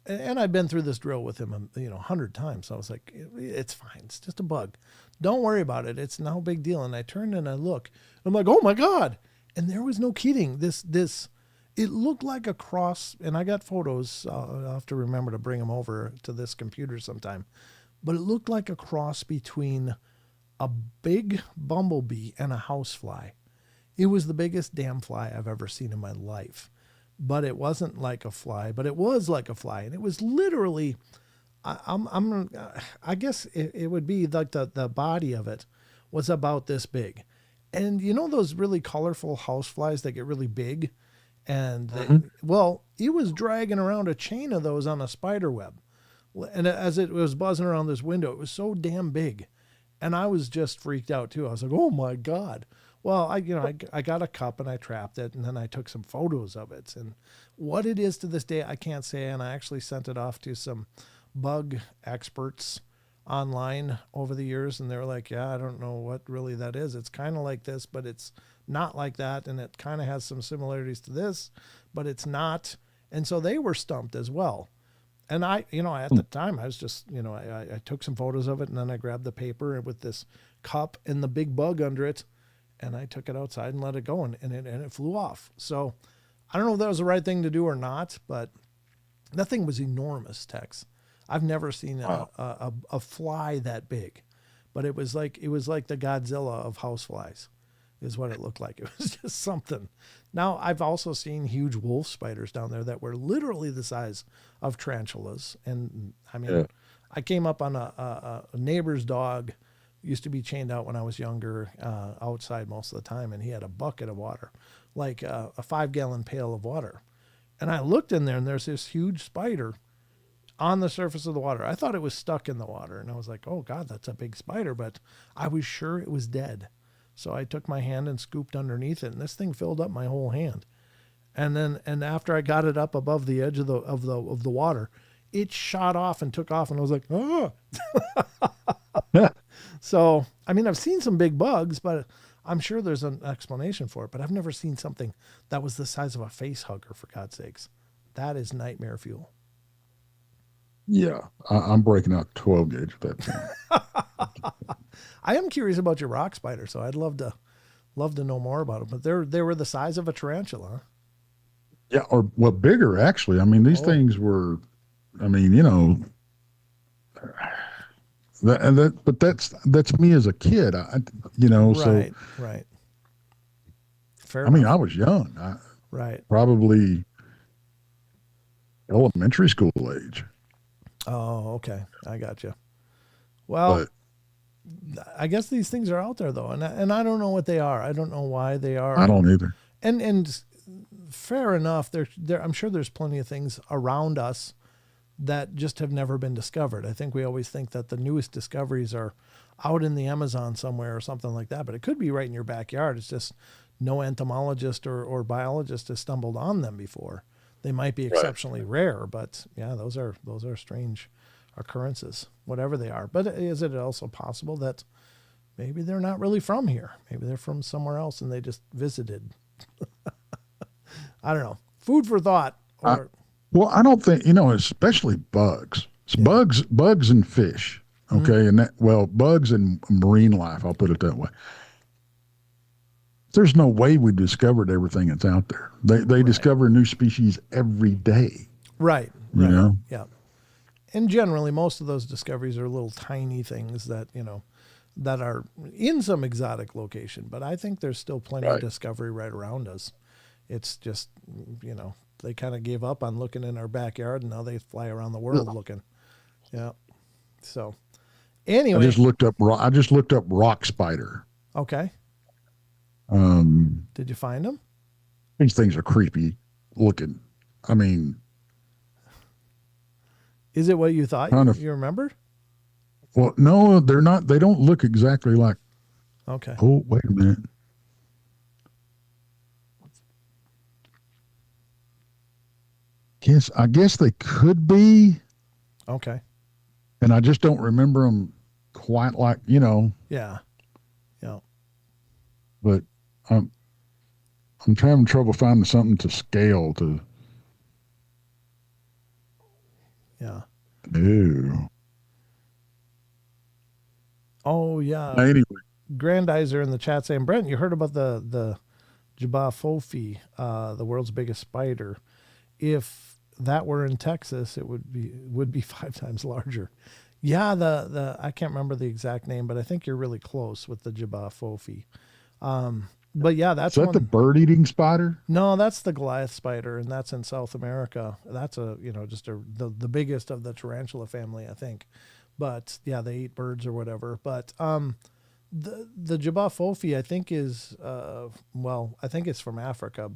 A: and I've been through this drill with him, 100 times. So I was like, it's fine. It's just a bug. Don't worry about it. It's no big deal. And I turned and I look. I'm like, oh my God. And there was no kidding. It looked like a cross. And I got photos. I'll have to remember to bring them over to this computer sometime. but it looked like a cross between a big bumblebee and a housefly. It was the biggest damn fly I've ever seen in my life. But it wasn't like a fly, but it was like a fly. And it was literally, I guess it would be like the body of it was about this big. And you know those really colorful house flies that get really big? And well, he was dragging around a chain of those on a spider web. And as it was buzzing around this window, it was so damn big. And I was just freaked out too. I was like, oh my God. Well, I got a cup and I trapped it, and then I took some photos of it. And what it is to this day, I can't say. And I actually sent it off to some bug experts online over the years, and they were like, yeah, I don't know what really that is. It's kind of like this, but it's not like that. And it kind of has some similarities to this, but it's not. And so they were stumped as well. And I, at the time, I was just, I took some photos of it, and then I grabbed the paper with this cup and the big bug under it, and I took it outside and let it go, and it flew off. So I don't know if that was the right thing to do or not, but that thing was enormous, Tex. I've never seen a fly that big, but it was like the Godzilla of houseflies is what it looked like. It was just something. Now, I've also seen huge wolf spiders down there that were literally the size of tarantulas. And I mean, I came up on a neighbor's dog, used to be chained out when I was younger, outside most of the time. And he had a bucket of water, like a 5-gallon pail of water. And I looked in there, and there's this huge spider on the surface of the water. I thought it was stuck in the water. And I was like, oh God, that's a big spider. But I was sure it was dead. So I took my hand and scooped underneath it, and this thing filled up my whole hand. And after I got it up above the edge of the water, it shot off and took off, and I was like, oh. So, I mean, I've seen some big bugs, but I'm sure there's an explanation for it. But I've never seen something that was the size of a face hugger, for God's sakes. That is nightmare fuel.
B: Yeah, I'm breaking out 12 gauge with that thing.
A: I am curious about your rock spider, so I'd love to know more about it. But they were the size of a tarantula. Huh?
B: Yeah, or well, bigger actually. I mean, these things were. I mean, but that's me as a kid.
A: Right, right. Fair enough.
B: mean, I was young.
A: Right.
B: Probably elementary school age.
A: Oh, okay. I got you. Well, I guess these things are out there though, and I don't know what they are. I don't know why they are.
B: I don't either.
A: And fair enough. There. I'm sure there's plenty of things around us that just have never been discovered. I think we always think that the newest discoveries are out in the Amazon somewhere or something like that, but it could be right in your backyard. It's just no entomologist or biologist has stumbled on them before. They might be exceptionally rare, but yeah, those are strange occurrences, whatever they are. But is it also possible that maybe they're not really from here? Maybe they're from somewhere else and they just visited. I don't know. Food for thought.
B: Well, I don't think, especially bugs. Bugs and fish. Okay. Mm-hmm. And bugs and marine life, I'll put it that way. There's no way we discovered everything that's out there. They discover new species every day.
A: Right.
B: You know?
A: Yeah. And generally, most of those discoveries are little tiny things that, that are in some exotic location. But I think there's still plenty of discovery right around us. It's just, they kind of gave up on looking in our backyard, and now they fly around the world looking. Yeah. So, anyway.
B: I just looked up rock spider.
A: Okay. Did you find them?
B: These things are creepy looking. I mean,
A: is it what you thought? You remembered?
B: Well, no, they're not. They don't look exactly like.
A: Okay.
B: Oh, wait a minute. I guess they could be.
A: Okay.
B: And I just don't remember them quite like, Yeah.
A: Yeah.
B: But I'm having trouble finding something to scale to.
A: Yeah.
B: Ew.
A: Oh yeah.
B: Anyway.
A: Grandizer in the chat saying, Brent, you heard about the Jabafofi, the world's biggest spider. If that were in Texas, it would be 5 times larger. Yeah, the I can't remember the exact name, but I think you're really close with the Jabba Fofi. But yeah,
B: Is
A: that's
B: that the
A: one.
B: bird-eating spider?
A: No, that's the Goliath spider, and that's in South America. That's just the biggest of the tarantula family, I think. But yeah, they eat birds or whatever. But the Jabba Fofi, I think is I think it's from Africa,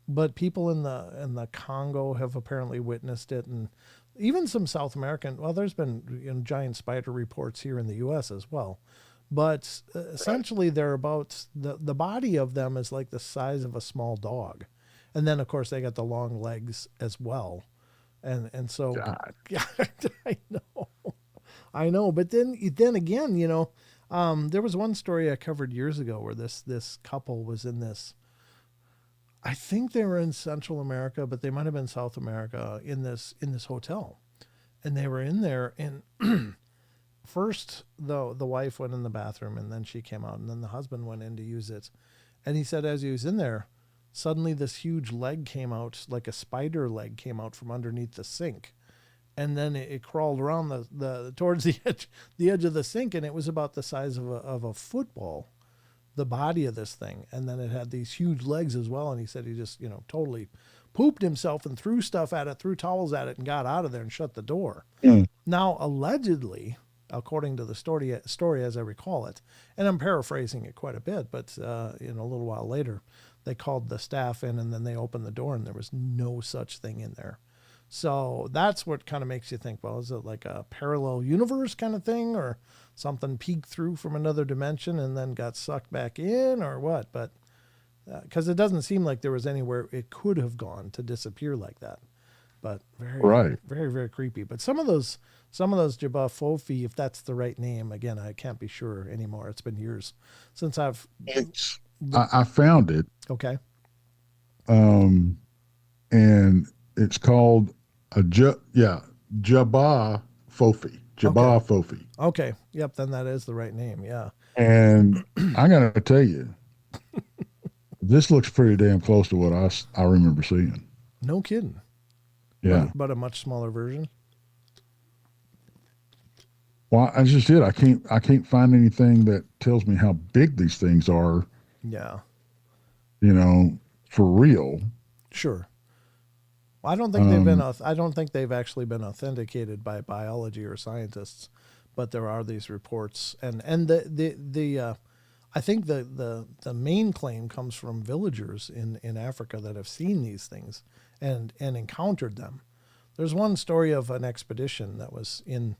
A: but people in the Congo have apparently witnessed it, and even some South American. Well, there's been giant spider reports here in the U.S. as well, but essentially they're about the body of them is like the size of a small dog, and then of course they got the long legs as well, and so
B: God.
A: yeah, I know, but then again, there was one story I covered years ago where this couple was in this. I think they were in Central America, but they might have been South America in this hotel, and they were in there. And first, the wife went in the bathroom, and then she came out, and then the husband went in to use it, and he said as he was in there, suddenly this huge leg came out, like a spider leg came out from underneath the sink, and then it crawled around the towards the edge of the sink, and it was about the size of a football, the body of this thing, and then it had these huge legs as well. And he said he just totally pooped himself and threw stuff at it, threw towels at it, and got out of there and shut the door.
B: Mm.
A: Now, allegedly, according to the story as I recall it, and I'm paraphrasing it quite a bit, but a little while later, they called the staff in, and then they opened the door, and there was no such thing in there. So that's what kind of makes you think, well, is it like a parallel universe kind of thing, or something peeked through from another dimension and then got sucked back in, or what? But because it doesn't seem like there was anywhere it could have gone to disappear like that. But very,
B: Right.
A: very, very creepy. But some of those Jabba Fofi, if that's the right name, again, I can't be sure anymore. It's been years since I've.
B: It's I found it,
A: Okay.
B: um, and it's called Jabba Fofi. Jabba Fofi.
A: Okay. Yep. Then that is the right name. Yeah.
B: And I gotta tell you, this looks pretty damn close to what I remember seeing.
A: No kidding.
B: Yeah.
A: But a much smaller version.
B: Well, I just did. I can't find anything that tells me how big these things are.
A: Yeah.
B: For real.
A: Sure. I don't think I don't think they've actually been authenticated by biology or scientists, but there are these reports, and I think the main claim comes from villagers in Africa that have seen these things and encountered them. There's one story of an expedition that was in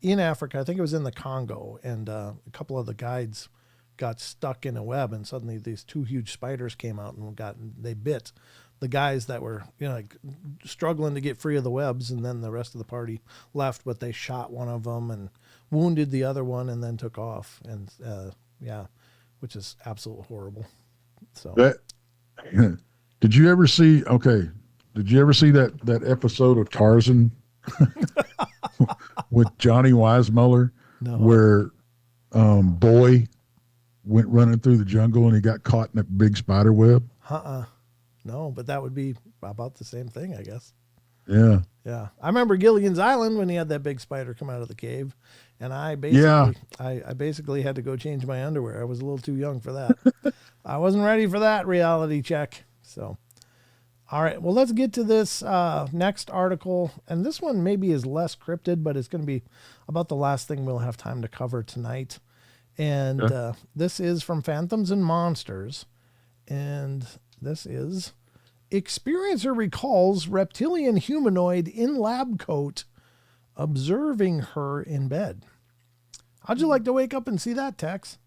A: Africa. I think it was in the Congo, and a couple of the guides got stuck in a web, and suddenly these two huge spiders came out and they bit the guys that were like struggling to get free of the webs, and then the rest of the party left, but they shot one of them and wounded the other one and then took off, and which is absolutely horrible. So
B: did you ever see that episode of Tarzan with Johnny Weissmuller?
A: No.
B: Where Boy went running through the jungle and he got caught in a big spider web?
A: No, but that would be about the same thing, I guess.
B: Yeah.
A: Yeah. I remember Gilligan's Island when he had that big spider come out of the cave, and I basically had to go change my underwear. I was a little too young for that. I wasn't ready for that reality check. So, all right. Well, let's get to this next article. And this one maybe is less cryptid, but it's going to be about the last thing we'll have time to cover tonight. And this is from Phantoms and Monsters. And this is: experiencer recalls reptilian humanoid in lab coat observing her in bed. How'd you like to wake up and see that, Tex?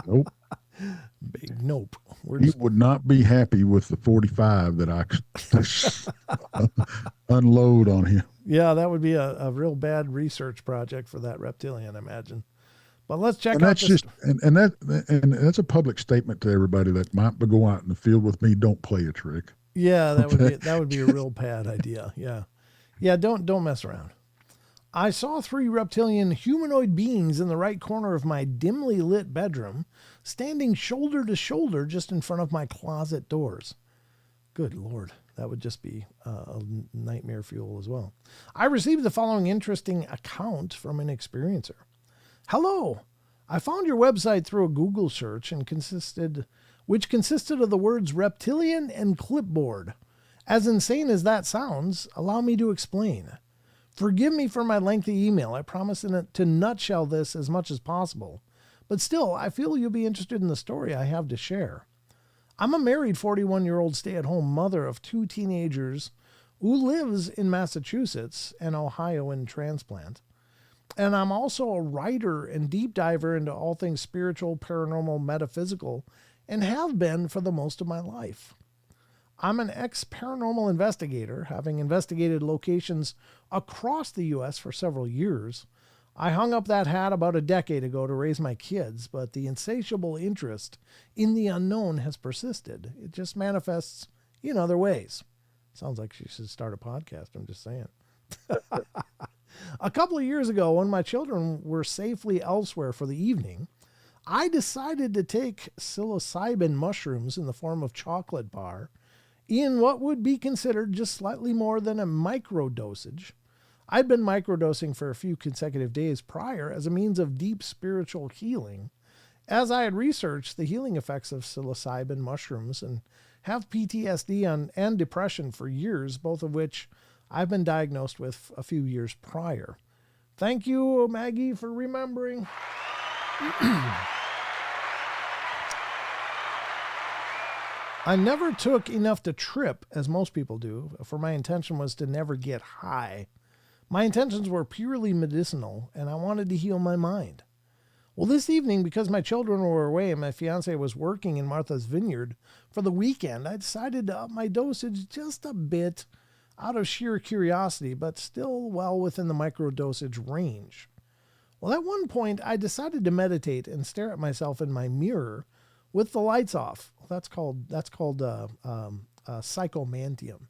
B: Nope.
A: Big nope.
B: He would not be happy with the 45 that I unload on him.
A: Yeah, that would be a real bad research project for that reptilian, I imagine. But let's check
B: and
A: out
B: that's
A: this.
B: And that's a public statement to everybody that might go out in the field with me. Don't play a trick.
A: Yeah, that would be a real bad idea. Yeah. Don't mess around. I saw 3 reptilian humanoid beings in the right corner of my dimly lit bedroom, standing shoulder to shoulder just in front of my closet doors. Good Lord, that would just be a nightmare fuel as well. I received the following interesting account from an experiencer. Hello, I found your website through a Google search which consisted of the words reptilian and clipboard. As insane as that sounds, allow me to explain. Forgive me for my lengthy email. I promise to nutshell this as much as possible. But still, I feel you'll be interested in the story I have to share. I'm a married 41-year-old stay-at-home mother of 2 teenagers who lives in Massachusetts and Ohio in transplant. And I'm also a writer and deep diver into all things spiritual, paranormal, metaphysical, and have been for the most of my life. I'm an ex-paranormal investigator, having investigated locations across the U.S. for several years. I hung up that hat about a decade ago to raise my kids, but the insatiable interest in the unknown has persisted. It just manifests in other ways. Sounds like she should start a podcast, I'm just saying. A couple of years ago, when my children were safely elsewhere for the evening, I decided to take psilocybin mushrooms in the form of chocolate bar in what would be considered just slightly more than a microdosage. I'd been microdosing for a few consecutive days prior as a means of deep spiritual healing, as I had researched the healing effects of psilocybin mushrooms and have PTSD and depression for years, both of which I've been diagnosed with a few years prior. Thank you, Maggie, for remembering. I never took enough to trip, as most people do, for my intention was to never get high. My intentions were purely medicinal, and I wanted to heal my mind. Well, this evening, because my children were away and my fiance was working in Martha's Vineyard for the weekend, I decided to up my dosage just a bit out of sheer curiosity, but still well within the microdosage range. Well, at one point, I decided to meditate and stare at myself in my mirror with the lights off. That's called psychomantium.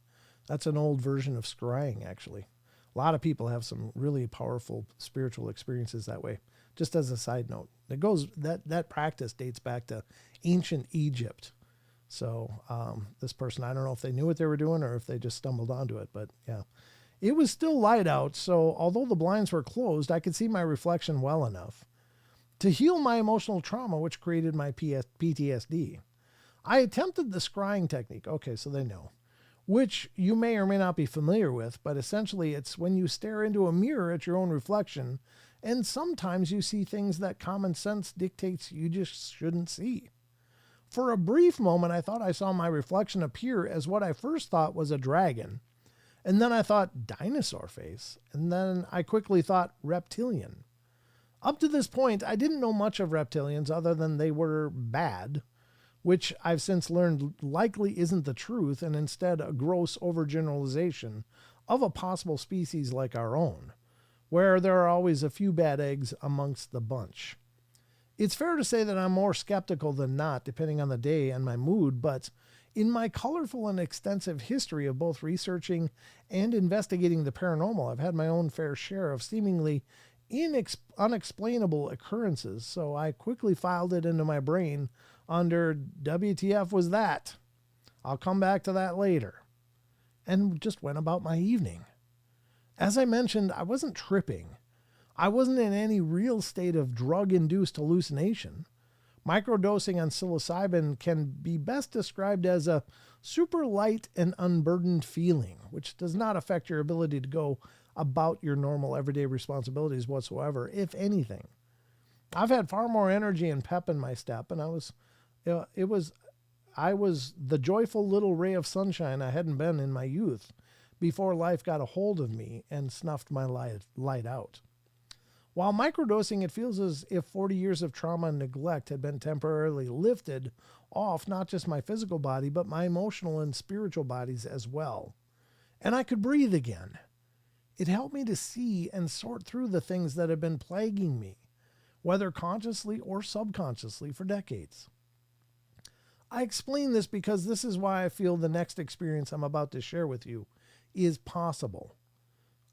A: That's an old version of scrying, actually. A lot of people have some really powerful spiritual experiences that way. Just as a side note, that practice dates back to ancient Egypt. So this person, I don't know if they knew what they were doing or if they just stumbled onto it, but yeah. It was still light out, so although the blinds were closed, I could see my reflection well enough to heal my emotional trauma, which created my PTSD. I attempted the scrying technique. Okay, so they know. Which you may or may not be familiar with, but essentially it's when you stare into a mirror at your own reflection, and sometimes you see things that common sense dictates you just shouldn't see. For a brief moment, I thought I saw my reflection appear as what I first thought was a dragon, and then I thought dinosaur face, and then I quickly thought reptilian. Up to this point, I didn't know much of reptilians other than they were bad, which I've since learned likely isn't the truth and instead a gross overgeneralization of a possible species like our own, where there are always a few bad eggs amongst the bunch. It's fair to say that I'm more skeptical than not, depending on the day and my mood, but in my colorful and extensive history of both researching and investigating the paranormal, I've had my own fair share of seemingly unexplainable occurrences, so I quickly filed it into my brain under WTF was that? I'll come back to that later. And just went about my evening. As I mentioned, I wasn't tripping. I wasn't in any real state of drug-induced hallucination. Microdosing on psilocybin can be best described as a super light and unburdened feeling, which does not affect your ability to go about your normal everyday responsibilities whatsoever, if anything. I've had far more energy and pep in my step, and I was the joyful little ray of sunshine I hadn't been in my youth before life got a hold of me and snuffed my light out. While microdosing, it feels as if 40 years of trauma and neglect had been temporarily lifted off not just my physical body, but my emotional and spiritual bodies as well. And I could breathe again. It helped me to see and sort through the things that had been plaguing me, whether consciously or subconsciously, for decades. I explain this because this is why I feel the next experience I'm about to share with you is possible.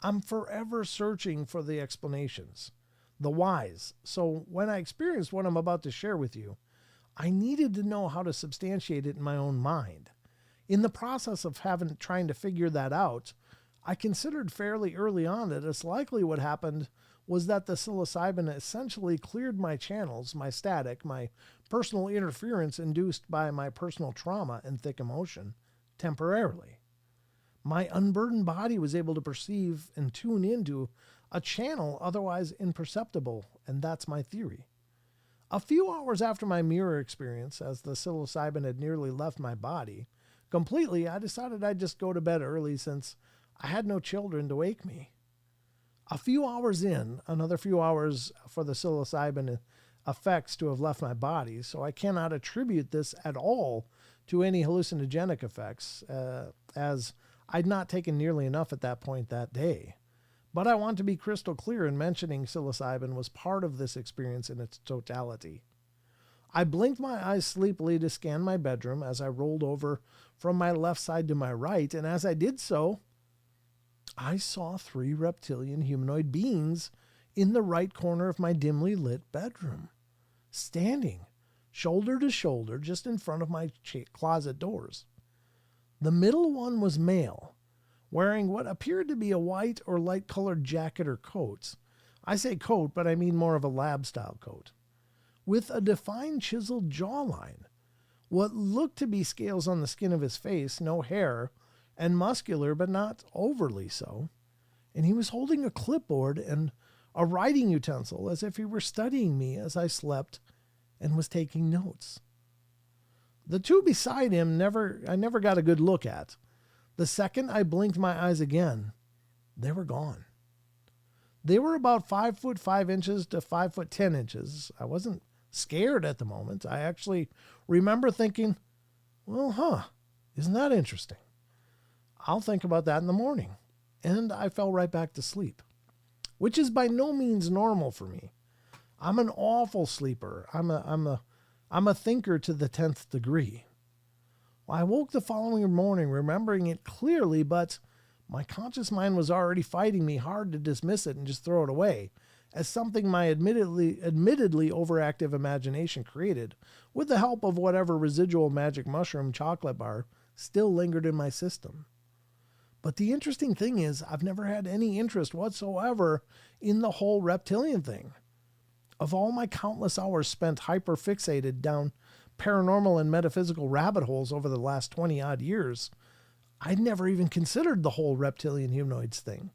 A: I'm forever searching for the explanations, the whys. So when I experienced what I'm about to share with you, I needed to know how to substantiate it in my own mind. In the process of trying to figure that out, I considered fairly early on that it's likely what happened was that the psilocybin essentially cleared my channels, my static, my personal interference induced by my personal trauma and thick emotion, temporarily. My unburdened body was able to perceive and tune into a channel otherwise imperceptible, and that's my theory. A few hours after my mirror experience, as the psilocybin had nearly left my body completely, I decided I'd just go to bed early since I had no children to wake me. A few hours in, another few hours for the psilocybin effects to have left my body, so I cannot attribute this at all to any hallucinogenic effects, as I'd not taken nearly enough at that point that day. But I want to be crystal clear in mentioning psilocybin was part of this experience in its totality. I blinked my eyes sleepily to scan my bedroom as I rolled over from my left side to my right, and as I did so, I saw 3 reptilian humanoid beings in the right corner of my dimly lit bedroom, standing shoulder to shoulder just in front of my closet doors. The middle one was male, wearing what appeared to be a white or light-colored jacket or coat. I say coat, but I mean more of a lab-style coat, with a defined chiseled jawline, what looked to be scales on the skin of his face, no hair, and muscular, but not overly so. And he was holding a clipboard and a writing utensil as if he were studying me as I slept and was taking notes. The 2 beside him I never got a good look at. The second I blinked my eyes again, they were gone. They were about 5 foot 5 inches to 5 foot 10 inches. I wasn't scared at the moment. I actually remember thinking, well, isn't that interesting? I'll think about that in the morning. And I fell right back to sleep, which is by no means normal for me. I'm an awful sleeper. I'm a thinker to the 10th degree. Well, I woke the following morning remembering it clearly, but my conscious mind was already fighting me hard to dismiss it and just throw it away as something my admittedly overactive imagination created with the help of whatever residual magic mushroom chocolate bar still lingered in my system. But the interesting thing is, I've never had any interest whatsoever in the whole reptilian thing. Of all my countless hours spent hyper-fixated down paranormal and metaphysical rabbit holes over the last 20-odd years, I'd never even considered the whole reptilian humanoids thing.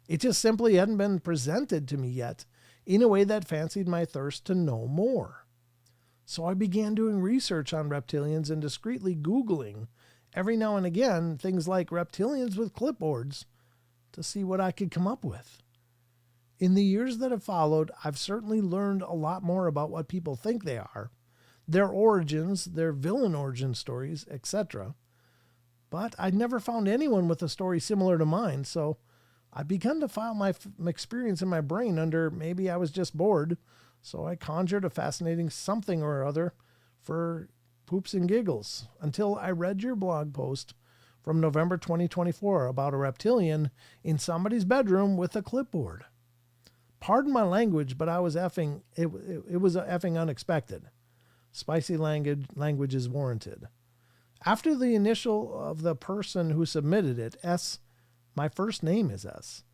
A: It just simply hadn't been presented to me yet in a way that fancied my thirst to know more. So I began doing research on reptilians and discreetly Googling every now and again things like reptilians with clipboards to see what I could come up with. In the years that have followed, I've certainly learned a lot more about what people think they are, their origins, their villain origin stories, etc. But I'd never found anyone with a story similar to mine, so I'd begun to file my experience in my brain under maybe I was just bored, so I conjured a fascinating something or other for poops and giggles, until I read your blog post from November 2024 about a reptilian in somebody's bedroom with a clipboard. Pardon my language, but it was effing unexpected. Spicy language is warranted. After the initial of the person who submitted it, S, my first name is S.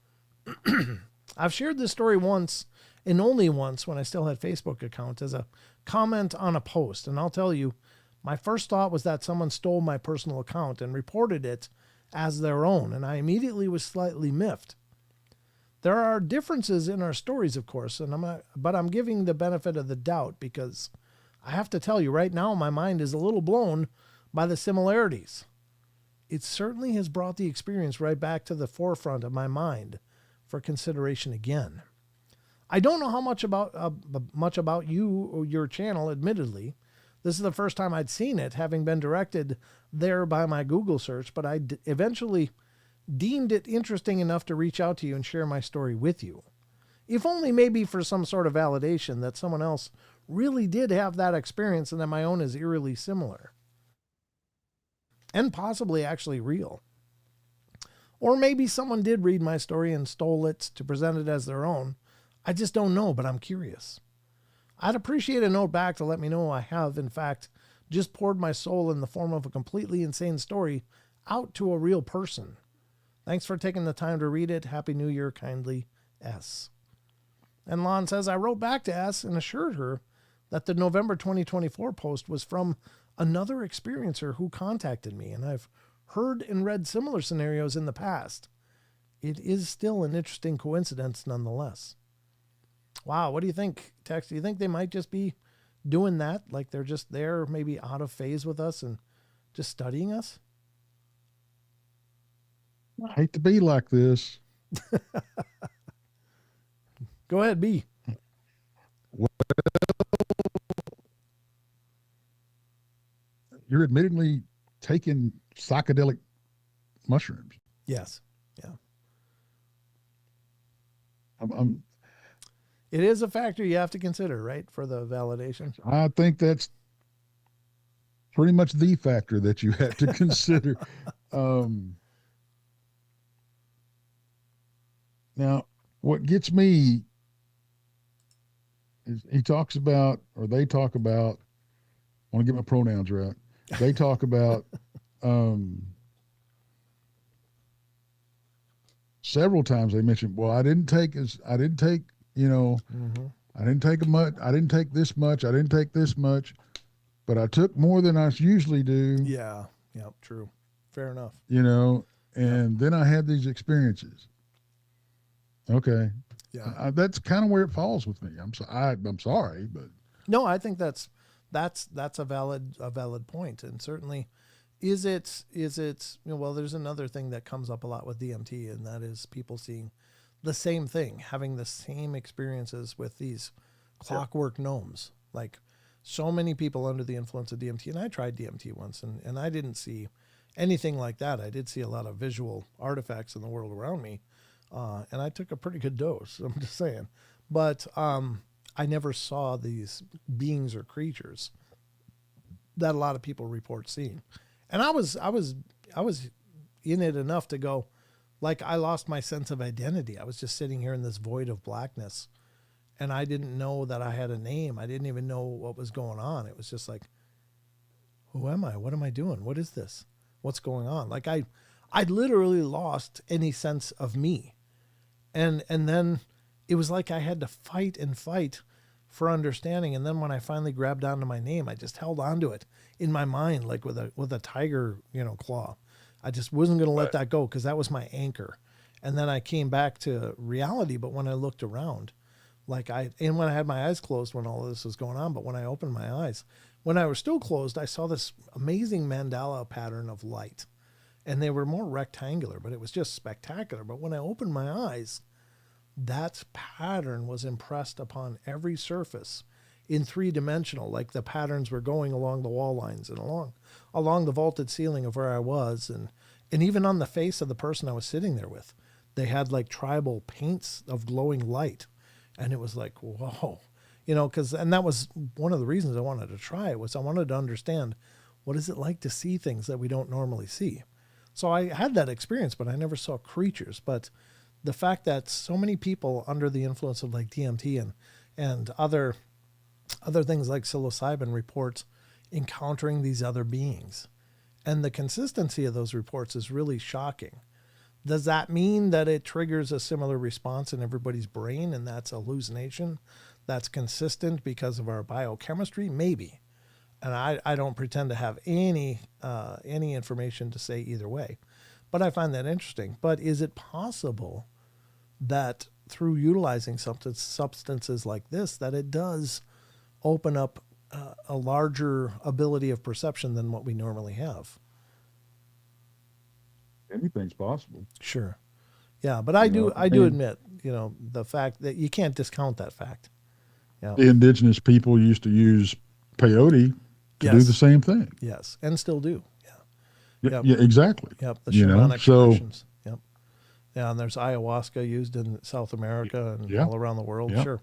A: I've shared this story once, and only once when I still had Facebook account, as a comment on a post, and I'll tell you, my first thought was that someone stole my personal account and reported it as their own, and I immediately was slightly miffed. There are differences in our stories, of course, but I'm giving the benefit of the doubt because I have to tell you right now my mind is a little blown by the similarities. It certainly has brought the experience right back to the forefront of my mind for consideration again. I don't know how much about you or your channel, admittedly. This is the first time I'd seen it, having been directed there by my Google search, but I eventually deemed it interesting enough to reach out to you and share my story with you. If only maybe for some sort of validation that someone else really did have that experience and that my own is eerily similar. And possibly actually real. Or maybe someone did read my story and stole it to present it as their own. I just don't know, but I'm curious. I'd appreciate a note back to let me know I have, in fact, just poured my soul in the form of a completely insane story out to a real person. Thanks for taking the time to read it. Happy New Year, kindly, S. And Lon says, I wrote back to S and assured her that the November 2024 post was from another experiencer who contacted me, and I've heard and read similar scenarios in the past. It is still an interesting coincidence nonetheless. Wow, what do you think, Tex? Do you think they might just be doing that? Like they're just there, maybe out of phase with us and just studying us?
B: I hate to be like this.
A: Go ahead, B.
B: Well, you're admittedly taking psychedelic mushrooms.
A: Yes. Yeah. It is a factor you have to consider, right, for the validation.
B: I think that's pretty much the factor that you have to consider. Now, what gets me is he talks about, or they talk about, I want to get my pronouns right. They talk about several times they mentioned, well, I didn't take, you know, I didn't take I didn't take this much, I didn't take this much, but I took more than I usually do.
A: Yeah. Yep. True. Fair enough.
B: You know, and then I had these experiences. Okay.
A: Yeah.
B: That's kind of where it falls with me. I'm sorry, but
A: no, I think that's a valid point, and certainly, is it well, there's another thing that comes up a lot with DMT, and that is people seeing the same thing, having the same experiences with these clockwork gnomes. Like so many people under the influence of DMT, and I tried DMT once, and I didn't see anything like that. I did see a lot of visual artifacts in the world around me. And I took a pretty good dose, I'm just saying. But I never saw these beings or creatures that a lot of people report seeing. And I was in it enough to go, like, I lost my sense of identity. I was just sitting here in this void of blackness, and I didn't know that I had a name. I didn't even know what was going on. It was just like, who am I? What am I doing? What is this? What's going on? Like I literally lost any sense of me. And then it was like I had to fight and fight for understanding. And then when I finally grabbed onto my name, I just held onto it in my mind, like with a tiger, claw. I just wasn't going to let that go because that was my anchor. And then I came back to reality. But when I looked around, and when I had my eyes closed when all of this was going on, but when I opened my eyes, when I was still closed, I saw this amazing mandala pattern of light. And they were more rectangular, but it was just spectacular. But when I opened my eyes, that pattern was impressed upon every surface in 3-dimensional, like the patterns were going along the wall lines and along the vaulted ceiling of where I was. And even on the face of the person I was sitting there with, they had like tribal paints of glowing light. And it was like, whoa, and that was one of the reasons I wanted to try it, was I wanted to understand what is it like to see things that we don't normally see. So I had that experience, but I never saw creatures. But the fact that so many people under the influence of like DMT and other things like psilocybin reports encountering these other beings, and the consistency of those reports is really shocking. Does that mean that it triggers a similar response in everybody's brain and that's a hallucination that's consistent because of our biochemistry? Maybe. And I don't pretend to have any information to say either way, but I find that interesting. But is it possible that through utilizing substances like this, that it does open up a larger ability of perception than what we normally have?
B: Anything's possible.
A: Sure. Yeah, but I do admit, the fact that you can't discount that fact. Yeah.
B: The indigenous people used to use peyote to do the same thing.
A: Yes, and still do. Yeah.
B: Yep. Yeah, exactly.
A: Yep, the shamanic traditions. Yep. Yeah, and there's ayahuasca used in South America and all around the world. Yep. Sure.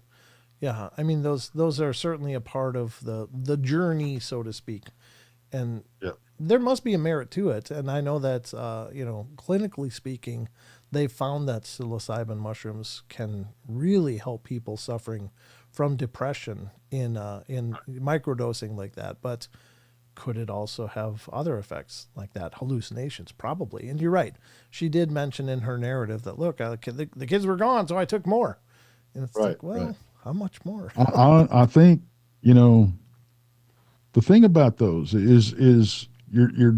A: Yeah, I mean those are certainly a part of the journey, so to speak, and there must be a merit to it. And I know that clinically speaking, they found that psilocybin mushrooms can really help people suffering from depression in microdosing like that. But could it also have other effects like that? Hallucinations, probably. And you're right. She did mention in her narrative that, look, the kids were gone, so I took more. And it's like, well, how much more?
B: I think, you know, the thing about those is you're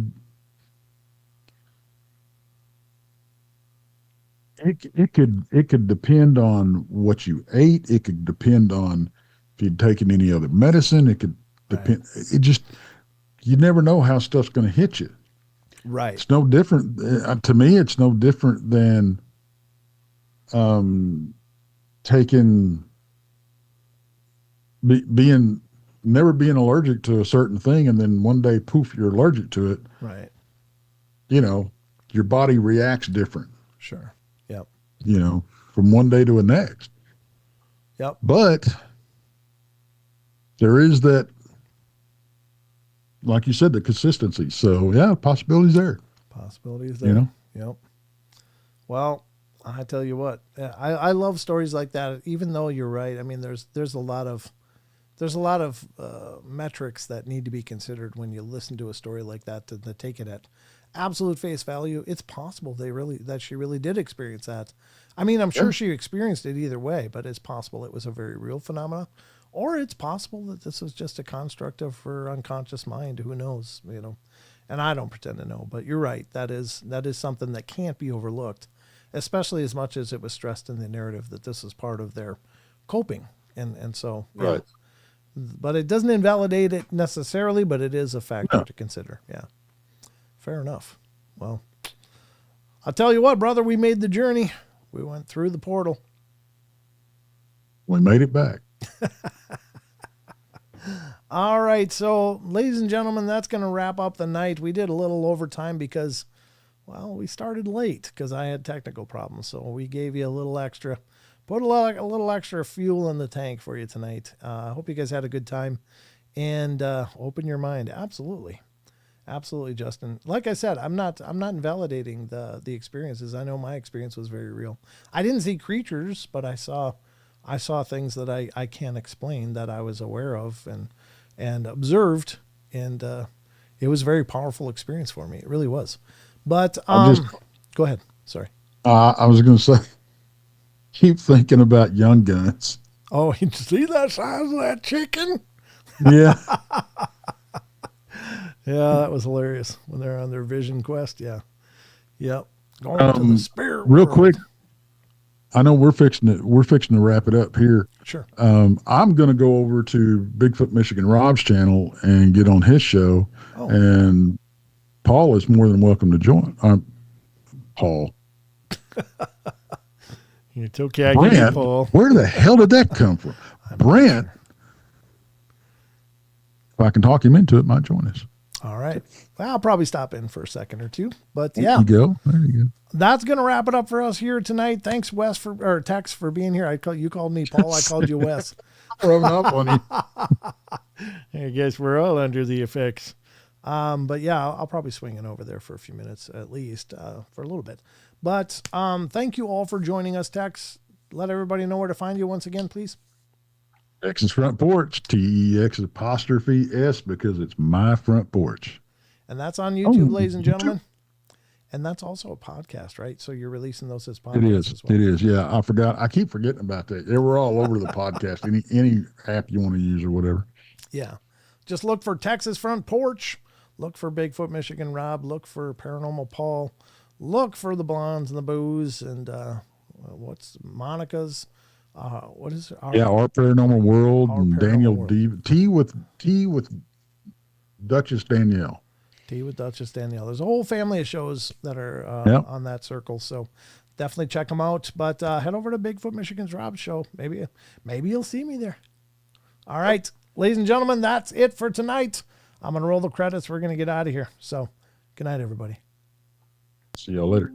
B: it could depend on what you ate. It could depend on if you'd taken any other medicine. It could depend. It just, you never know how stuff's going to hit you.
A: Right.
B: It's no different to me. It's no different than taking being never being allergic to a certain thing, and then one day, poof, you're allergic to it.
A: Right.
B: You know, your body reacts different.
A: Sure. Yep.
B: You know, from one day to the next.
A: Yep.
B: But there is that, like you said, the consistency. So yeah, possibilities there.
A: Possibilities there.
B: You know.
A: Yep. Well, I tell you what, I love stories like that. Even though you're right, I mean, there's a lot of metrics that need to be considered when you listen to a story like that to take it at absolute face value. It's possible that she really did experience that. I mean, I'm sure she experienced it either way, but it's possible it was a very real phenomena, or it's possible that this was just a construct of her unconscious mind. Who knows, you know? And I don't pretend to know, but you're right. That is something that can't be overlooked, especially as much as it was stressed in the narrative that this is part of their coping. And so, yeah.
B: Right.
A: But it doesn't invalidate it necessarily, but it is a factor to consider. Yeah. Fair enough. Well, I'll tell you what, brother, we made the journey. We went through the portal.
B: We made it back.
A: All right. So, ladies and gentlemen, that's going to wrap up the night. We did a little overtime because, well, we started late because I had technical problems. So we gave you a little extra, put a little extra fuel in the tank for you tonight. I hope you guys had a good time and open your mind. Absolutely. Absolutely, Justin. Like I said, I'm not invalidating the experiences. I know my experience was very real. I didn't see creatures, but I saw things that I can't explain that I was aware of and observed, and it was a very powerful experience for me. It really was. But go ahead. Sorry.
B: I was going to say, keep thinking about Young Guns.
A: Oh, you see that size of that chicken?
B: Yeah.
A: Yeah, that was hilarious when they're on their vision quest. Yeah. Yep. Going to the spirit
B: real
A: world.
B: quick. I know we're fixing to wrap it up here.
A: Sure.
B: I'm going to go over to Bigfoot Michigan Rob's channel and get on his show.
A: Oh.
B: And Paul is more than welcome to join. Paul.
A: It's okay. I
B: Brent,
A: get it, Paul.
B: where the hell did that come from? Brent, if I can talk him into it, might join us.
A: All right. Well, I'll probably stop in for a second or two, but
B: There
A: yeah.
B: you go. There you go.
A: That's going to wrap it up for us here tonight. Thanks, Wes, Tex, for being here. You called me Paul. I called you Wes.
B: Rubbing up on you.
A: I guess we're all under the effects. But yeah, I'll probably swing it over there for a few minutes at least, for a little bit. But thank you all for joining us, Tex. Let everybody know where to find you once again, please.
B: Texas Front Porch, TEX''S because it's my front porch.
A: And that's on YouTube, ladies and gentlemen. And that's also a podcast, right? So you're releasing those as podcasts.
B: It is.
A: As well.
B: It is. Yeah, I forgot. I keep forgetting about that. Yeah, we're all over the podcast. Any app you want to use or whatever.
A: Yeah. Just look for Texas Front Porch. Look for Bigfoot Michigan Rob. Look for Paranormal Paul. Look for the Blondes and the Booze. And what's Monica's? What is it?
B: Our Paranormal World and Daniel World. Tea with Duchess Danielle.
A: Tea with Duchess Danielle. There's a whole family of shows that are on that circle. So definitely check them out. But head over to Bigfoot Michigan's Rob show. Maybe you'll see me there. All right, ladies and gentlemen, that's it for tonight. I'm going to roll the credits. We're going to get out of here. So good night, everybody.
B: See y'all later.